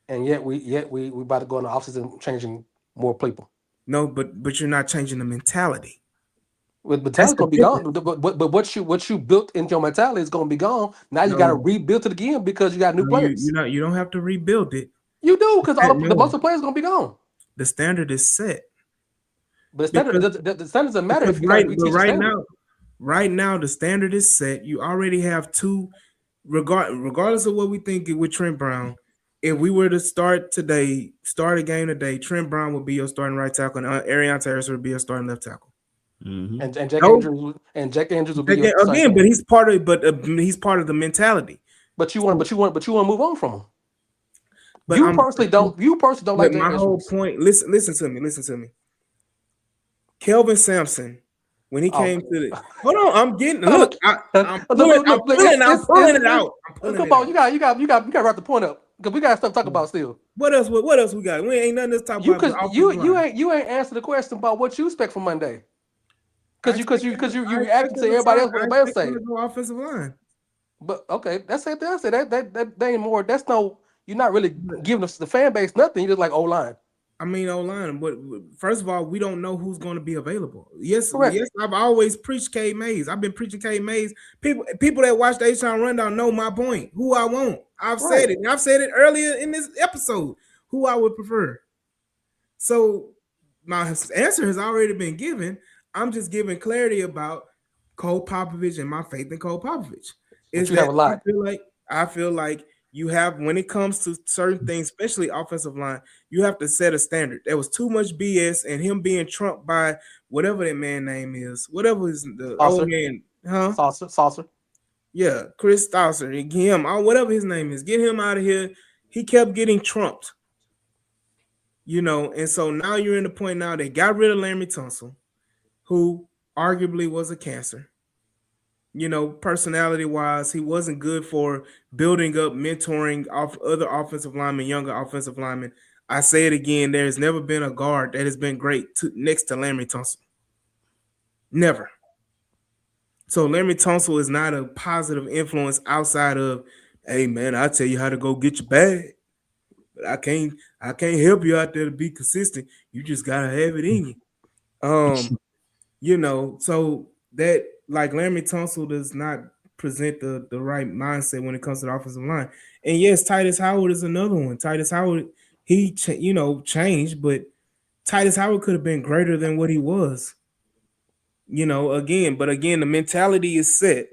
And yet we about to go in the offseason changing more people. No, but you're not changing the mentality. With mentality gonna be gone. But what you built into your mentality is gonna be gone. Now you gotta rebuild it again because you got new players. You don't have to rebuild it. You do, because the most of the players gonna be gone. The standard is set. But the standard doesn't matter if you right now the standard is set. You already have two, regardless of what we think with Trent Brown. If we were to start a game today, Trent Brown would be your starting right tackle, and Arian Harris would be your starting left tackle. Mm-hmm. And Jack Andrews will be again, but he's part of the mentality. But you want to move on from him. But you personally don't like my whole point. Listen to me. Kelvin Sampson, when he came to the hold on, I'm pulling it out. Come on, you got to wrap the point up because we got stuff to talk about still. What else we got? We ain't nothing to talk about. You ain't answered the question about what you expect from Monday. Because you reacted to everybody else what everybody else say. Offensive line. But okay, that's it. That's it. That ain't more. That's no. You're not really giving us the fan base nothing. You're just like O-line. I mean O-line, but first of all, we don't know who's going to be available. Yes, correct. Yes. I've always preached Cade Mays. I've been preaching Cade Mays. People that watch the H-Town Rundown know my point. Who I want. I've said it. And I've said it earlier in this episode. Who I would prefer. So my answer has already been given. I'm just giving clarity about Cole Popovich and my faith in Cole Popovich. You have a lot. I feel like you have, when it comes to certain things, especially offensive line, you have to set a standard. There was too much BS and him being trumped by whatever that man name is, whatever is the old man, Saucer. Yeah, Chris Saucer. Him, whatever his name is, get him out of here. He kept getting trumped, and so now you're in the point now they got rid of Laremy Tunsil, who arguably was a cancer. Personality-wise, he wasn't good for building up, mentoring off other offensive linemen, younger offensive linemen. I say it again, there's never been a guard that has been great next to Laremy Tunsil. Never. So Laremy Tunsil is not a positive influence outside of, hey, man, I'll tell you how to go get your bag. But I can't help you out there to be consistent. You just got to have it in you. So that, like Laremy Tunsil does not present the right mindset when it comes to the offensive line. And yes, Titus Howard is another one. Titus Howard, he changed, but Titus Howard could have been greater than what he was. Again, the mentality is set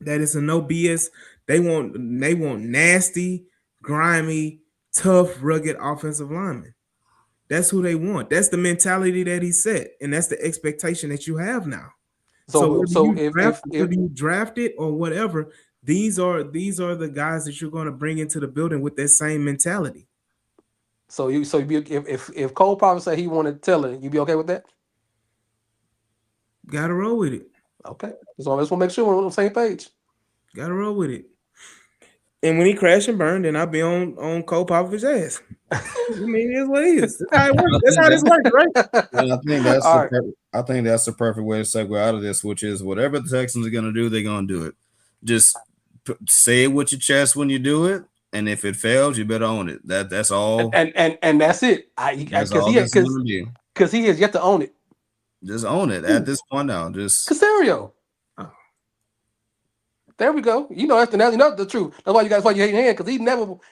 that it's a no BS. They want nasty, grimy, tough, rugged offensive linemen. That's who they want. That's the mentality that he set, and that's the expectation that you have now. So if you draft it or whatever, these are the guys that you're going to bring into the building with that same mentality. So if Cole probably said he wanted Taylor, you be okay with that? Gotta roll with it. Okay, so I just want to make sure we're on the same page. Gotta roll with it. And when he crashed and burned, then I'll be on Cole Popovich's ass. I mean, it is what it is. That's how it works. That's how this works, right? And I think that's the perfect way to segue out of this, which is whatever the Texans are going to do, they're going to do it. Just say it with your chest when you do it, and if it fails, you better own it. That's all. And that's it. Because he has yet to own it. Just own it at this point now. Just Casario. There we go. That's the truth. That's why you hate him, because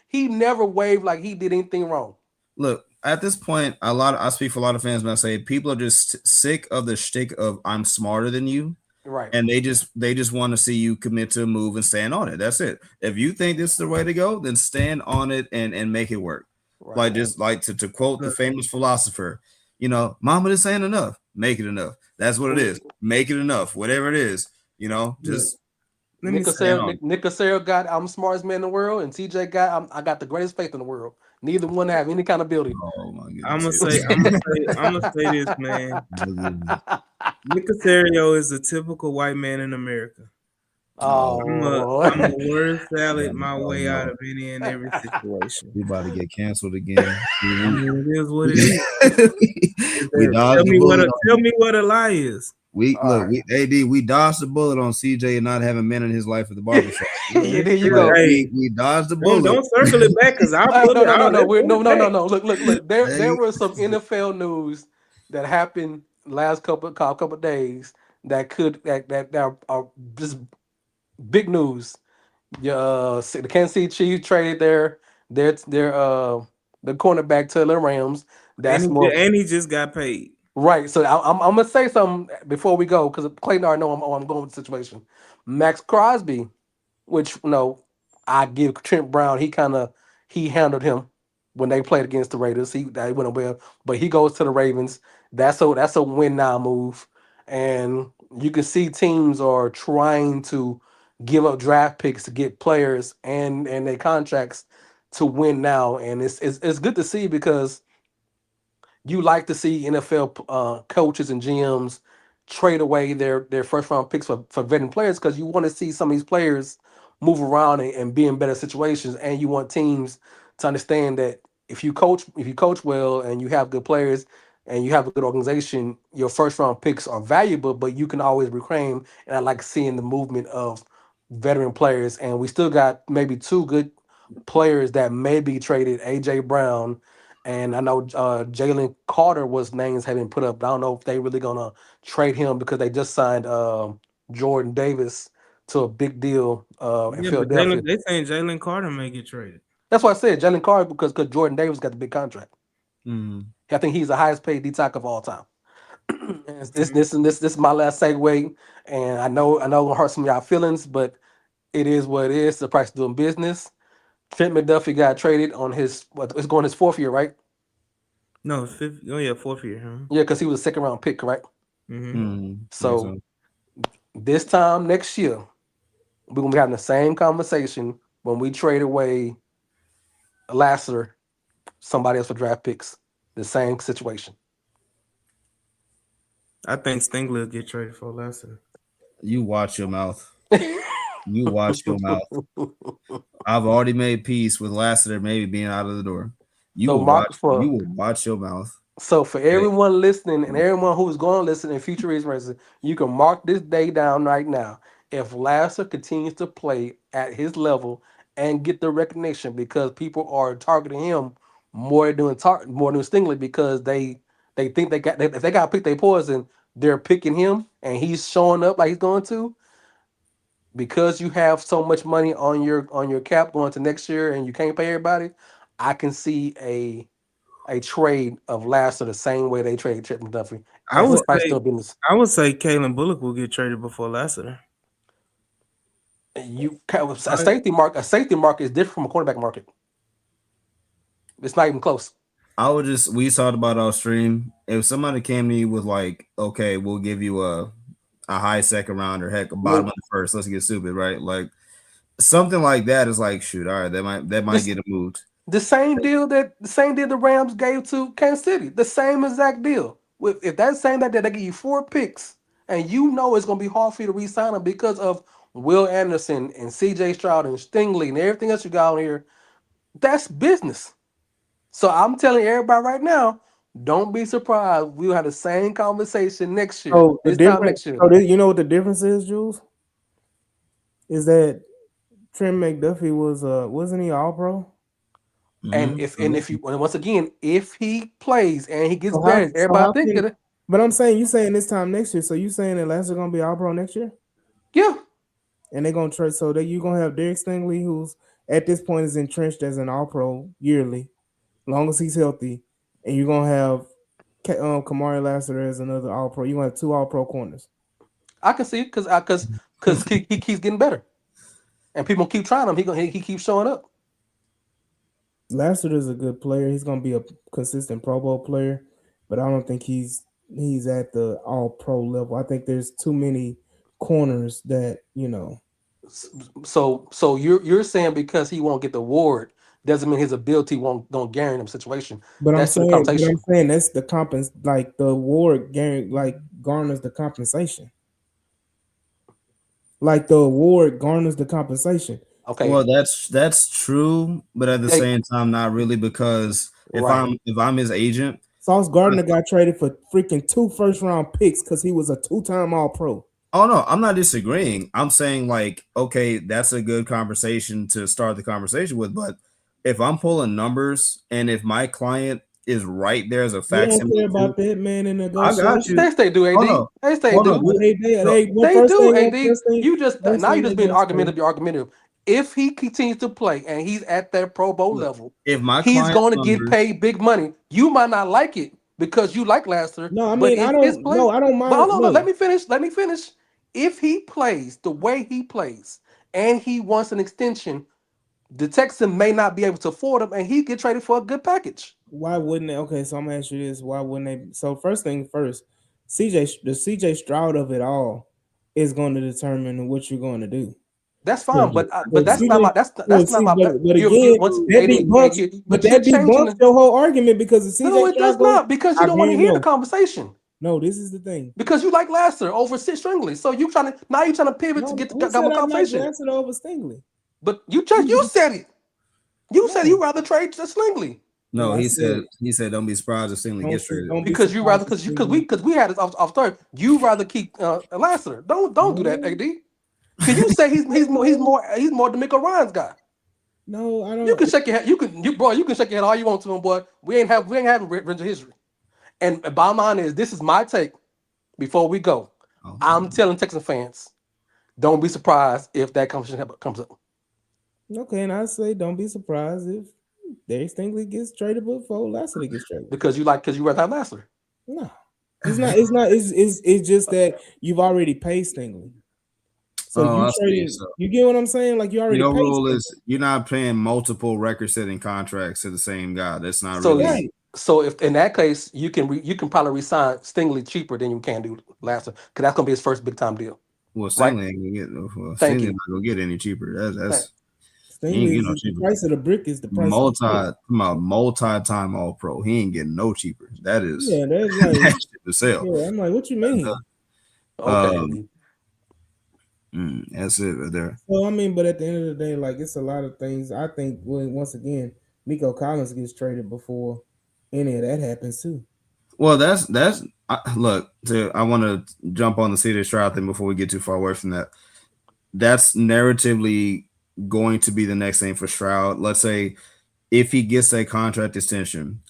he never waved like he did anything wrong. Look, at this point, I speak for a lot of fans when I say people are just sick of the shtick of I'm smarter than you. Right. And they just want to see you commit to a move and stand on it. That's it. If you think this is the way to go, then stand on it and make it work. Right. To quote the famous philosopher, mama, this ain't enough. Make it enough. That's what it is. Make it enough. Whatever it is, just Nick Casario got I'm the smartest man in the world, and TJ got I got the greatest faith in the world. Neither one have any kind of ability. Oh my goodness. I'm gonna say this, man. Nick Casario is a typical white man in America. Oh, I'm a word Yeah, salad my oh way out no, of any and every situation. we about to get canceled again. I mean, it is what it is. We, Is we that, dodged the bullet tell on me what a lie is. we all look right. we AD we dodged the bullet on CJ not having men in his life at the barbershop. Yeah, there you Like go. Hey, we dodged the don't bullet. don't circle it back because I'll pull No, it no, no, out. no. Let's We're pull no, it no, no, back. no. Look. There Hey, was some NFL news that happened last couple days that are just big news. Yeah, the Kansas City Chiefs traded their the cornerback to the Rams. And That's more and he just got paid. right. So I'm gonna say something before we go because Clayton already know I'm going with the situation. Max Crosby, which I give Trent Brown. He handled him when they played against the Raiders. That went well, but he goes to the Ravens. That's a win now move, and you can see teams are trying to give up draft picks to get players and their contracts to win now, and it's good to see because you like to see NFL coaches and GMs trade away their first round picks for veteran players because you want to see some of these players move around and be in better situations, and you want teams to understand that if you coach well and you have good players and you have a good organization, your first round picks are valuable, but you can always reclaim. And I like seeing the movement of veteran players, and we still got maybe two good players that may be traded. AJ Brown and I know Jalen Carter was names have been put up. I don't know if they really gonna trade him because they just signed Jordan Davis to a big deal in Yeah, but Philadelphia. They saying Jalen Carter may get traded. That's why I said Jalen Carter because Jordan Davis got the big contract. mm, I think he's the highest paid D tackle of all time. And this Mhm. this and this is my last segue, and I know it'll hurt some of y'all feelings, but it is what it is. The price of doing business. Trent McDuffie got traded on it's going his fourth year, right? No, fifth. Oh yeah, fourth year, huh? Yeah, because he was a second round pick, correct? Mm-hmm. yeah, So so this time next year, we're gonna be having the same conversation when we trade away Lassiter, somebody else for draft picks. The same situation. I think Stingley will get traded for Lester. you watch your mouth. You watch your mouth. I've already made peace with Lassiter maybe being out of the door. You so will Mark watch. You for will watch your mouth. so for Okay? everyone listening and everyone who's going to listen in future races, you can mark this day down right now. If Lassiter continues to play at his level and get the recognition because people are targeting him more than Stingley because they think if they got to pick their poison, they're picking him and he's showing up like he's going to because you have so much money on your cap going to next year and you can't pay everybody. I can see a trade of Lassiter the same way they traded Trent McDuffie I if would the price say still business. I would say Kalen Bullock will get traded before Lassiter. A safety market is different from a cornerback market. It's not even close. I would just we talked about our stream. If somebody came to you with like, okay, we'll give you a high second round or heck a bottom Well, of the first. Let's get stupid, right? Like something like that is like, shoot, all right, that might this get moved. the same deal the Rams gave to Kansas City. The same exact deal. If that same that they give you four picks and you know it's gonna be hard for you to re-sign them because of Will Anderson and CJ Stroud and Stingley and everything else you got on here, that's business. So I'm telling everybody right now, don't be surprised. We'll have the same conversation next year. So the This time difference. next year. So you know what the difference is, Jules? Is that Trent McDuffie was wasn't he All Pro? And once again, if he plays and he gets So better, everybody how think can? that But I'm saying you saying this time next year. So you saying that Lassiter gonna be All Pro next year, yeah. and they're gonna trade. So that you gonna have Derek Stingley, who's at this point is entrenched as an All Pro yearly, long as he's healthy, and you're gonna have Kamari Lassiter as another All Pro. You're gonna have two All Pro corners. I can see it because he keeps getting better. And people keep trying him. He keeps showing up. Lassiter is a good player. He's gonna be a consistent Pro Bowl player, but I don't think he's at the All Pro level. I think there's too many corners that So you're saying because he won't get the award doesn't mean his ability won't don't guarantee him situation. That's the But I'm conversation. saying that's the like the award garners the compensation. like the award garners the compensation. Okay, Well, that's true, but at the they same time, not really because right. if I'm his agent, Sauce Gardner got traded for freaking 2 first-round picks because he was a 2-time All-Pro. oh no, I'm not disagreeing. I'm saying like, okay, that's a good conversation to start the conversation with. But if I'm pulling numbers and if my client is right there as a You don't facsimile, care too, about that man in I got negotiation. you. Yes, they do, AD. Hold on, Yes, they hold on. do. So, Well, They do, AD. first Now thing you they just being gonna say, argumentative. You're argumentative. If he continues to play and he's at that Pro Bowl look, level, if my he's client's going to get numbers, paid big money. You might not like it because you like Lassiter, no, I but mean if his play, I don't but mind. hold on, No, let me finish. Let me finish. If he plays the way he plays and he wants an extension, the Texans may not be able to afford him, and he get traded for a good package. why wouldn't they? Okay, so I'm gonna ask you this: why wouldn't they? So first thing first, the CJ Stroud of it all is going to determine what you're going to do. That's So, fine, but so that's not my CJ, that's not my but you again, once that AD, debunks, but but you're that debunks changing. your whole argument because the No, CJ it does Stroud goes. not because you I don't want to grant hear the no, conversation. no. This is the thing. Because you like Lassiter over Sid Stringley. So you trying to now you trying to pivot to No, get the who got said more I like conversation. Lassiter over Stingley? But you just you said it. You said No, you rather trade to Stingley. no, I said he said don't be surprised if Stingley gets traded. don't be Because you rather surprised if because you Stingley. because we had this off start. You rather keep Lassiter. Don't do that, No, AD. Can you say he's more D'Amico Ryan's guy? no, I You don't. can shake your head. You can shake your head all you want to him, boy. We ain't having revenge history. And bottom line is this is my take. Before we go, Oh, I'm telling Texan fans, don't be surprised if that conversation comes up. Okay, and I say don't be surprised if Darius Stingley gets traded before Lassiter gets traded. Because you rather have Lassiter. No, it's not. It's not. It's just that you've already paid Stingley. So oh, you I see. trading. So You get what I'm saying? Like you already your paid rule Stingley. is you're not paying multiple record-setting contracts to the same guy. That's not So really Right. so if in that case you can probably resign Stingley cheaper than you can do Lassiter because that's gonna be his first big time deal, well. right? Stingley ain't gonna get Thank Stingley not you. gonna get any cheaper. Thank, That's he ain't Stingley get is no the cheaper. price of the brick is the price of the Multi, brick. multi-time All Pro. He ain't getting no cheaper. That is Yeah, that's like that shit to sell. yeah. I'm like, what you mean? okay, Um, AD. that's it right there. So I mean, but at the end of the day, like it's a lot of things. I think once again, Nico Collins gets traded before any of that happens too. Well, that's look. I want to jump on the CJ Stroud thing before we get too far away from that. That's narratively going to be the next thing for Stroud. Let's say if he gets a contract extension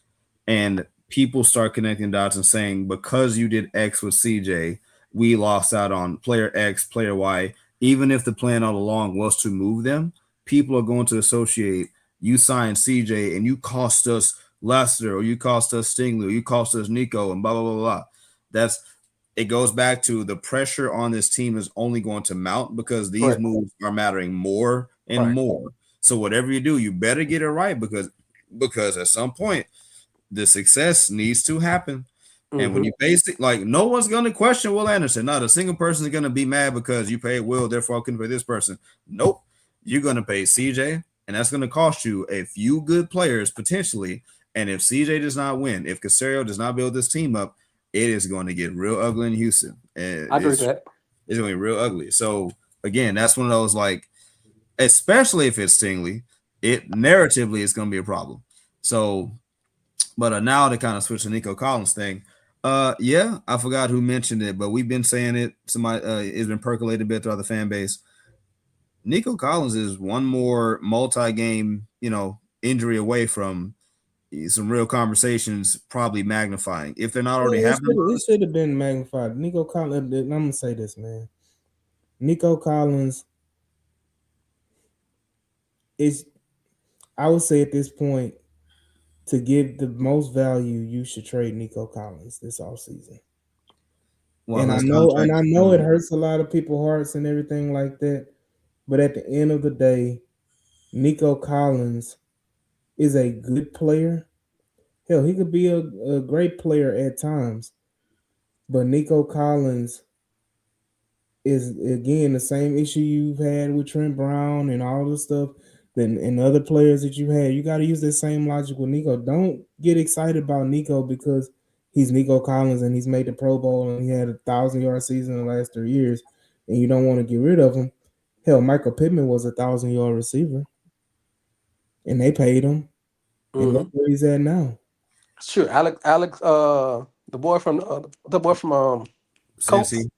and people start connecting dots and saying because you did X with CJ, we lost out on player X, player Y. Even if the plan all along was to move them, people are going to associate you signed CJ and you cost us Lester or you cost us Stingley or you cost us Nico and blah blah blah blah. That's it goes back to the pressure on this team is only going to mount because these Right, moves are mattering more and right. more. So whatever you do, you better get it right because at some point the success needs to happen. And when Mm-hmm. you base it, like no one's gonna question Will Anderson. Not a single person is gonna be mad because you paid Will, therefore I couldn't pay this person. Nope. You're gonna pay CJ, and that's gonna cost you a few good players potentially. And if CJ does not win, if Casario does not build this team up, it is going to get real ugly in Houston. And I agree with that. it's gonna be real ugly. So again, that's one of those like, especially if it's Stingley, it narratively is gonna be a problem. So but now to kind of switch to Nico Collins thing, yeah, I forgot who mentioned it, but we've been saying it. Somebody it's been percolated a bit throughout the fan base. Nico Collins is one more multi-game, injury away from some real conversations, probably magnifying if they're not already Yeah, happening. it should have been magnified. Nico Collins. I'm gonna say this, man. Nico Collins is. I would say at this point, to give the most value, you should trade Nico Collins this offseason. Well, And his contract I is know it coming. hurts a lot of people's hearts and everything like that. But at the end of the day, Nico Collins is a good player. Hell, he could be a great player at times. But Nico Collins is again the same issue you've had with Trent Brown and all the stuff and other players that you had. You got to use that same logic with Nico. Don't get excited about Nico because he's Nico Collins and he's made the Pro Bowl and he had 1,000-yard season in the last 3 years. and you don't want to get rid of him. Hell, Michael Pittman was 1,000-yard receiver, and they paid him, and Mm-hmm. look where he's at now. Sure, Alex, the boy from Colts. CMC.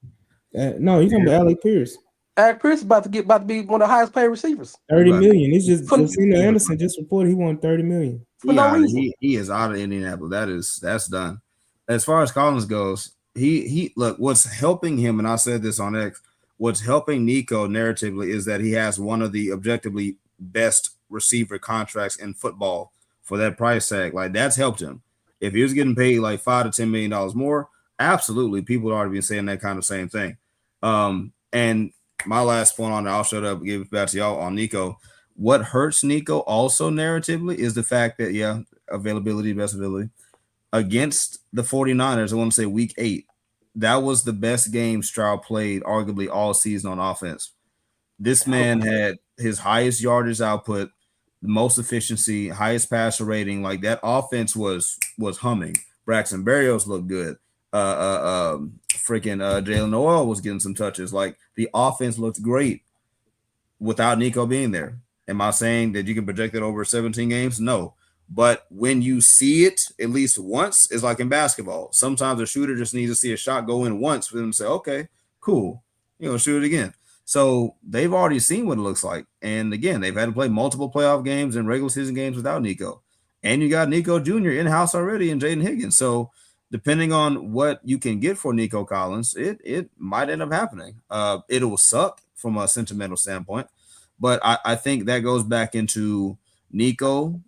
No, you're talking about Alec Pierce. Alex Pierce is about to be one of the highest paid receivers 30 million. It's just for, Josina Anderson just reported he won 30 million. for no Yeah, reason. he is out of Indianapolis. That's done. As far as Collins goes, he look what's helping him, and I said this on X. What's helping Nico narratively is that he has one of the objectively best receiver contracts in football for that price tag. Like that's helped him. If he was getting paid like $5 to $10 million more, absolutely, people would already be saying that kind of same thing. And my last point on it, I'll shut up and give it back to y'all on Nico. What hurts Nico also narratively is the fact that, availability, best ability against the 49ers, I want to say week 8, that was the best game Stroud played arguably all season on offense. This man had his highest yardage output, the most efficiency, highest passer rating. Like that offense was humming. Braxton Berrios looked good. Jalen Noel was getting some touches. Like the offense looked great without Nico being there. Am I saying that you can project it over 17 games? No. But when you see it at least once, it's like in basketball. Sometimes a shooter just needs to see a shot go in once for them to say, okay, cool, shoot it again. So they've already seen what it looks like. And again, they've had to play multiple playoff games and regular season games without Nico. And you got Nico Jr. in-house already and Jaden Higgins. So depending on what you can get for Nico Collins, it might end up happening. It will suck from a sentimental standpoint. But I think that goes back into Nico,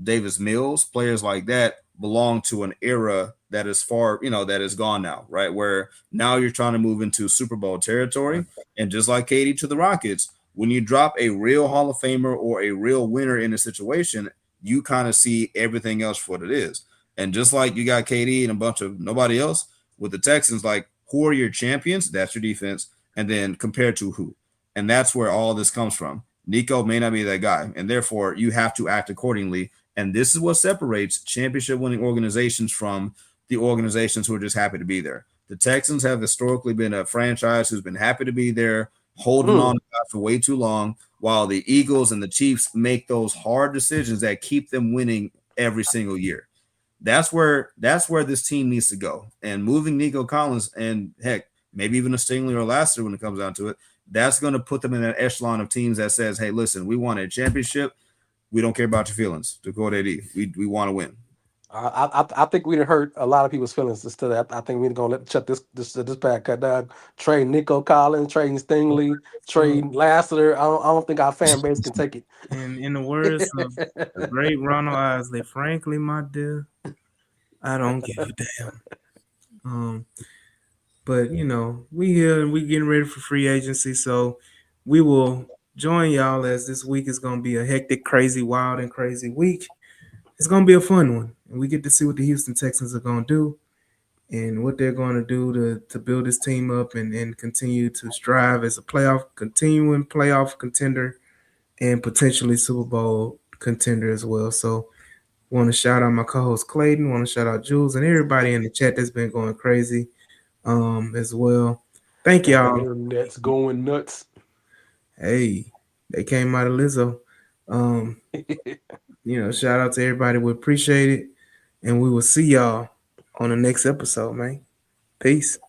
Davis Mills, players like that belong to an era that is far, that is gone now, right? Where now you're trying to move into Super Bowl territory. And just like KD to the Rockets, when you drop a real Hall of Famer or a real winner in a situation, you kind of see everything else for what it is. And just like you got KD and a bunch of nobody else with the Texans, like who are your champions? That's your defense. And then compared to who? And that's where all this comes from. Nico may not be that guy, and therefore you have to act accordingly. And this is what separates championship winning organizations from the organizations who are just happy to be there. The Texans have historically been a franchise who's been happy to be there, holding on for way too long, while the Eagles and the Chiefs make those hard decisions that keep them winning every single year. That's where this team needs to go. And moving Nico Collins and heck, maybe even a Stingley or Lassiter when it comes down to it, that's going to put them in an echelon of teams that says, hey, listen, we want a championship. We don't care about your feelings. To quote AD, we want to win. I think we done hurt a lot of people's feelings today. I think we're gonna shut this pack cut down. Trade Nico Collins, trading Stingley, trade Lassiter. I don't think our fan base can take it. And in the words of the great Ronald Isley, frankly, my dear, I don't give a damn. But we here and we getting ready for free agency, so we will join y'all as this week is gonna be a hectic, crazy, wild, and crazy week. It's gonna be a fun one, and we get to see what the Houston Texans are gonna do and what they're gonna do to build this team up and continue to strive as a continuing playoff contender and potentially Super Bowl contender as well. So want to shout out my co-host Clayton, want to shout out Jules and everybody in the chat that's been going crazy as well. Thank y'all. Internet's going nuts. Hey, they came out of Lizzo. Shout out to everybody. We appreciate it. And we will see y'all on the next episode, man. Peace.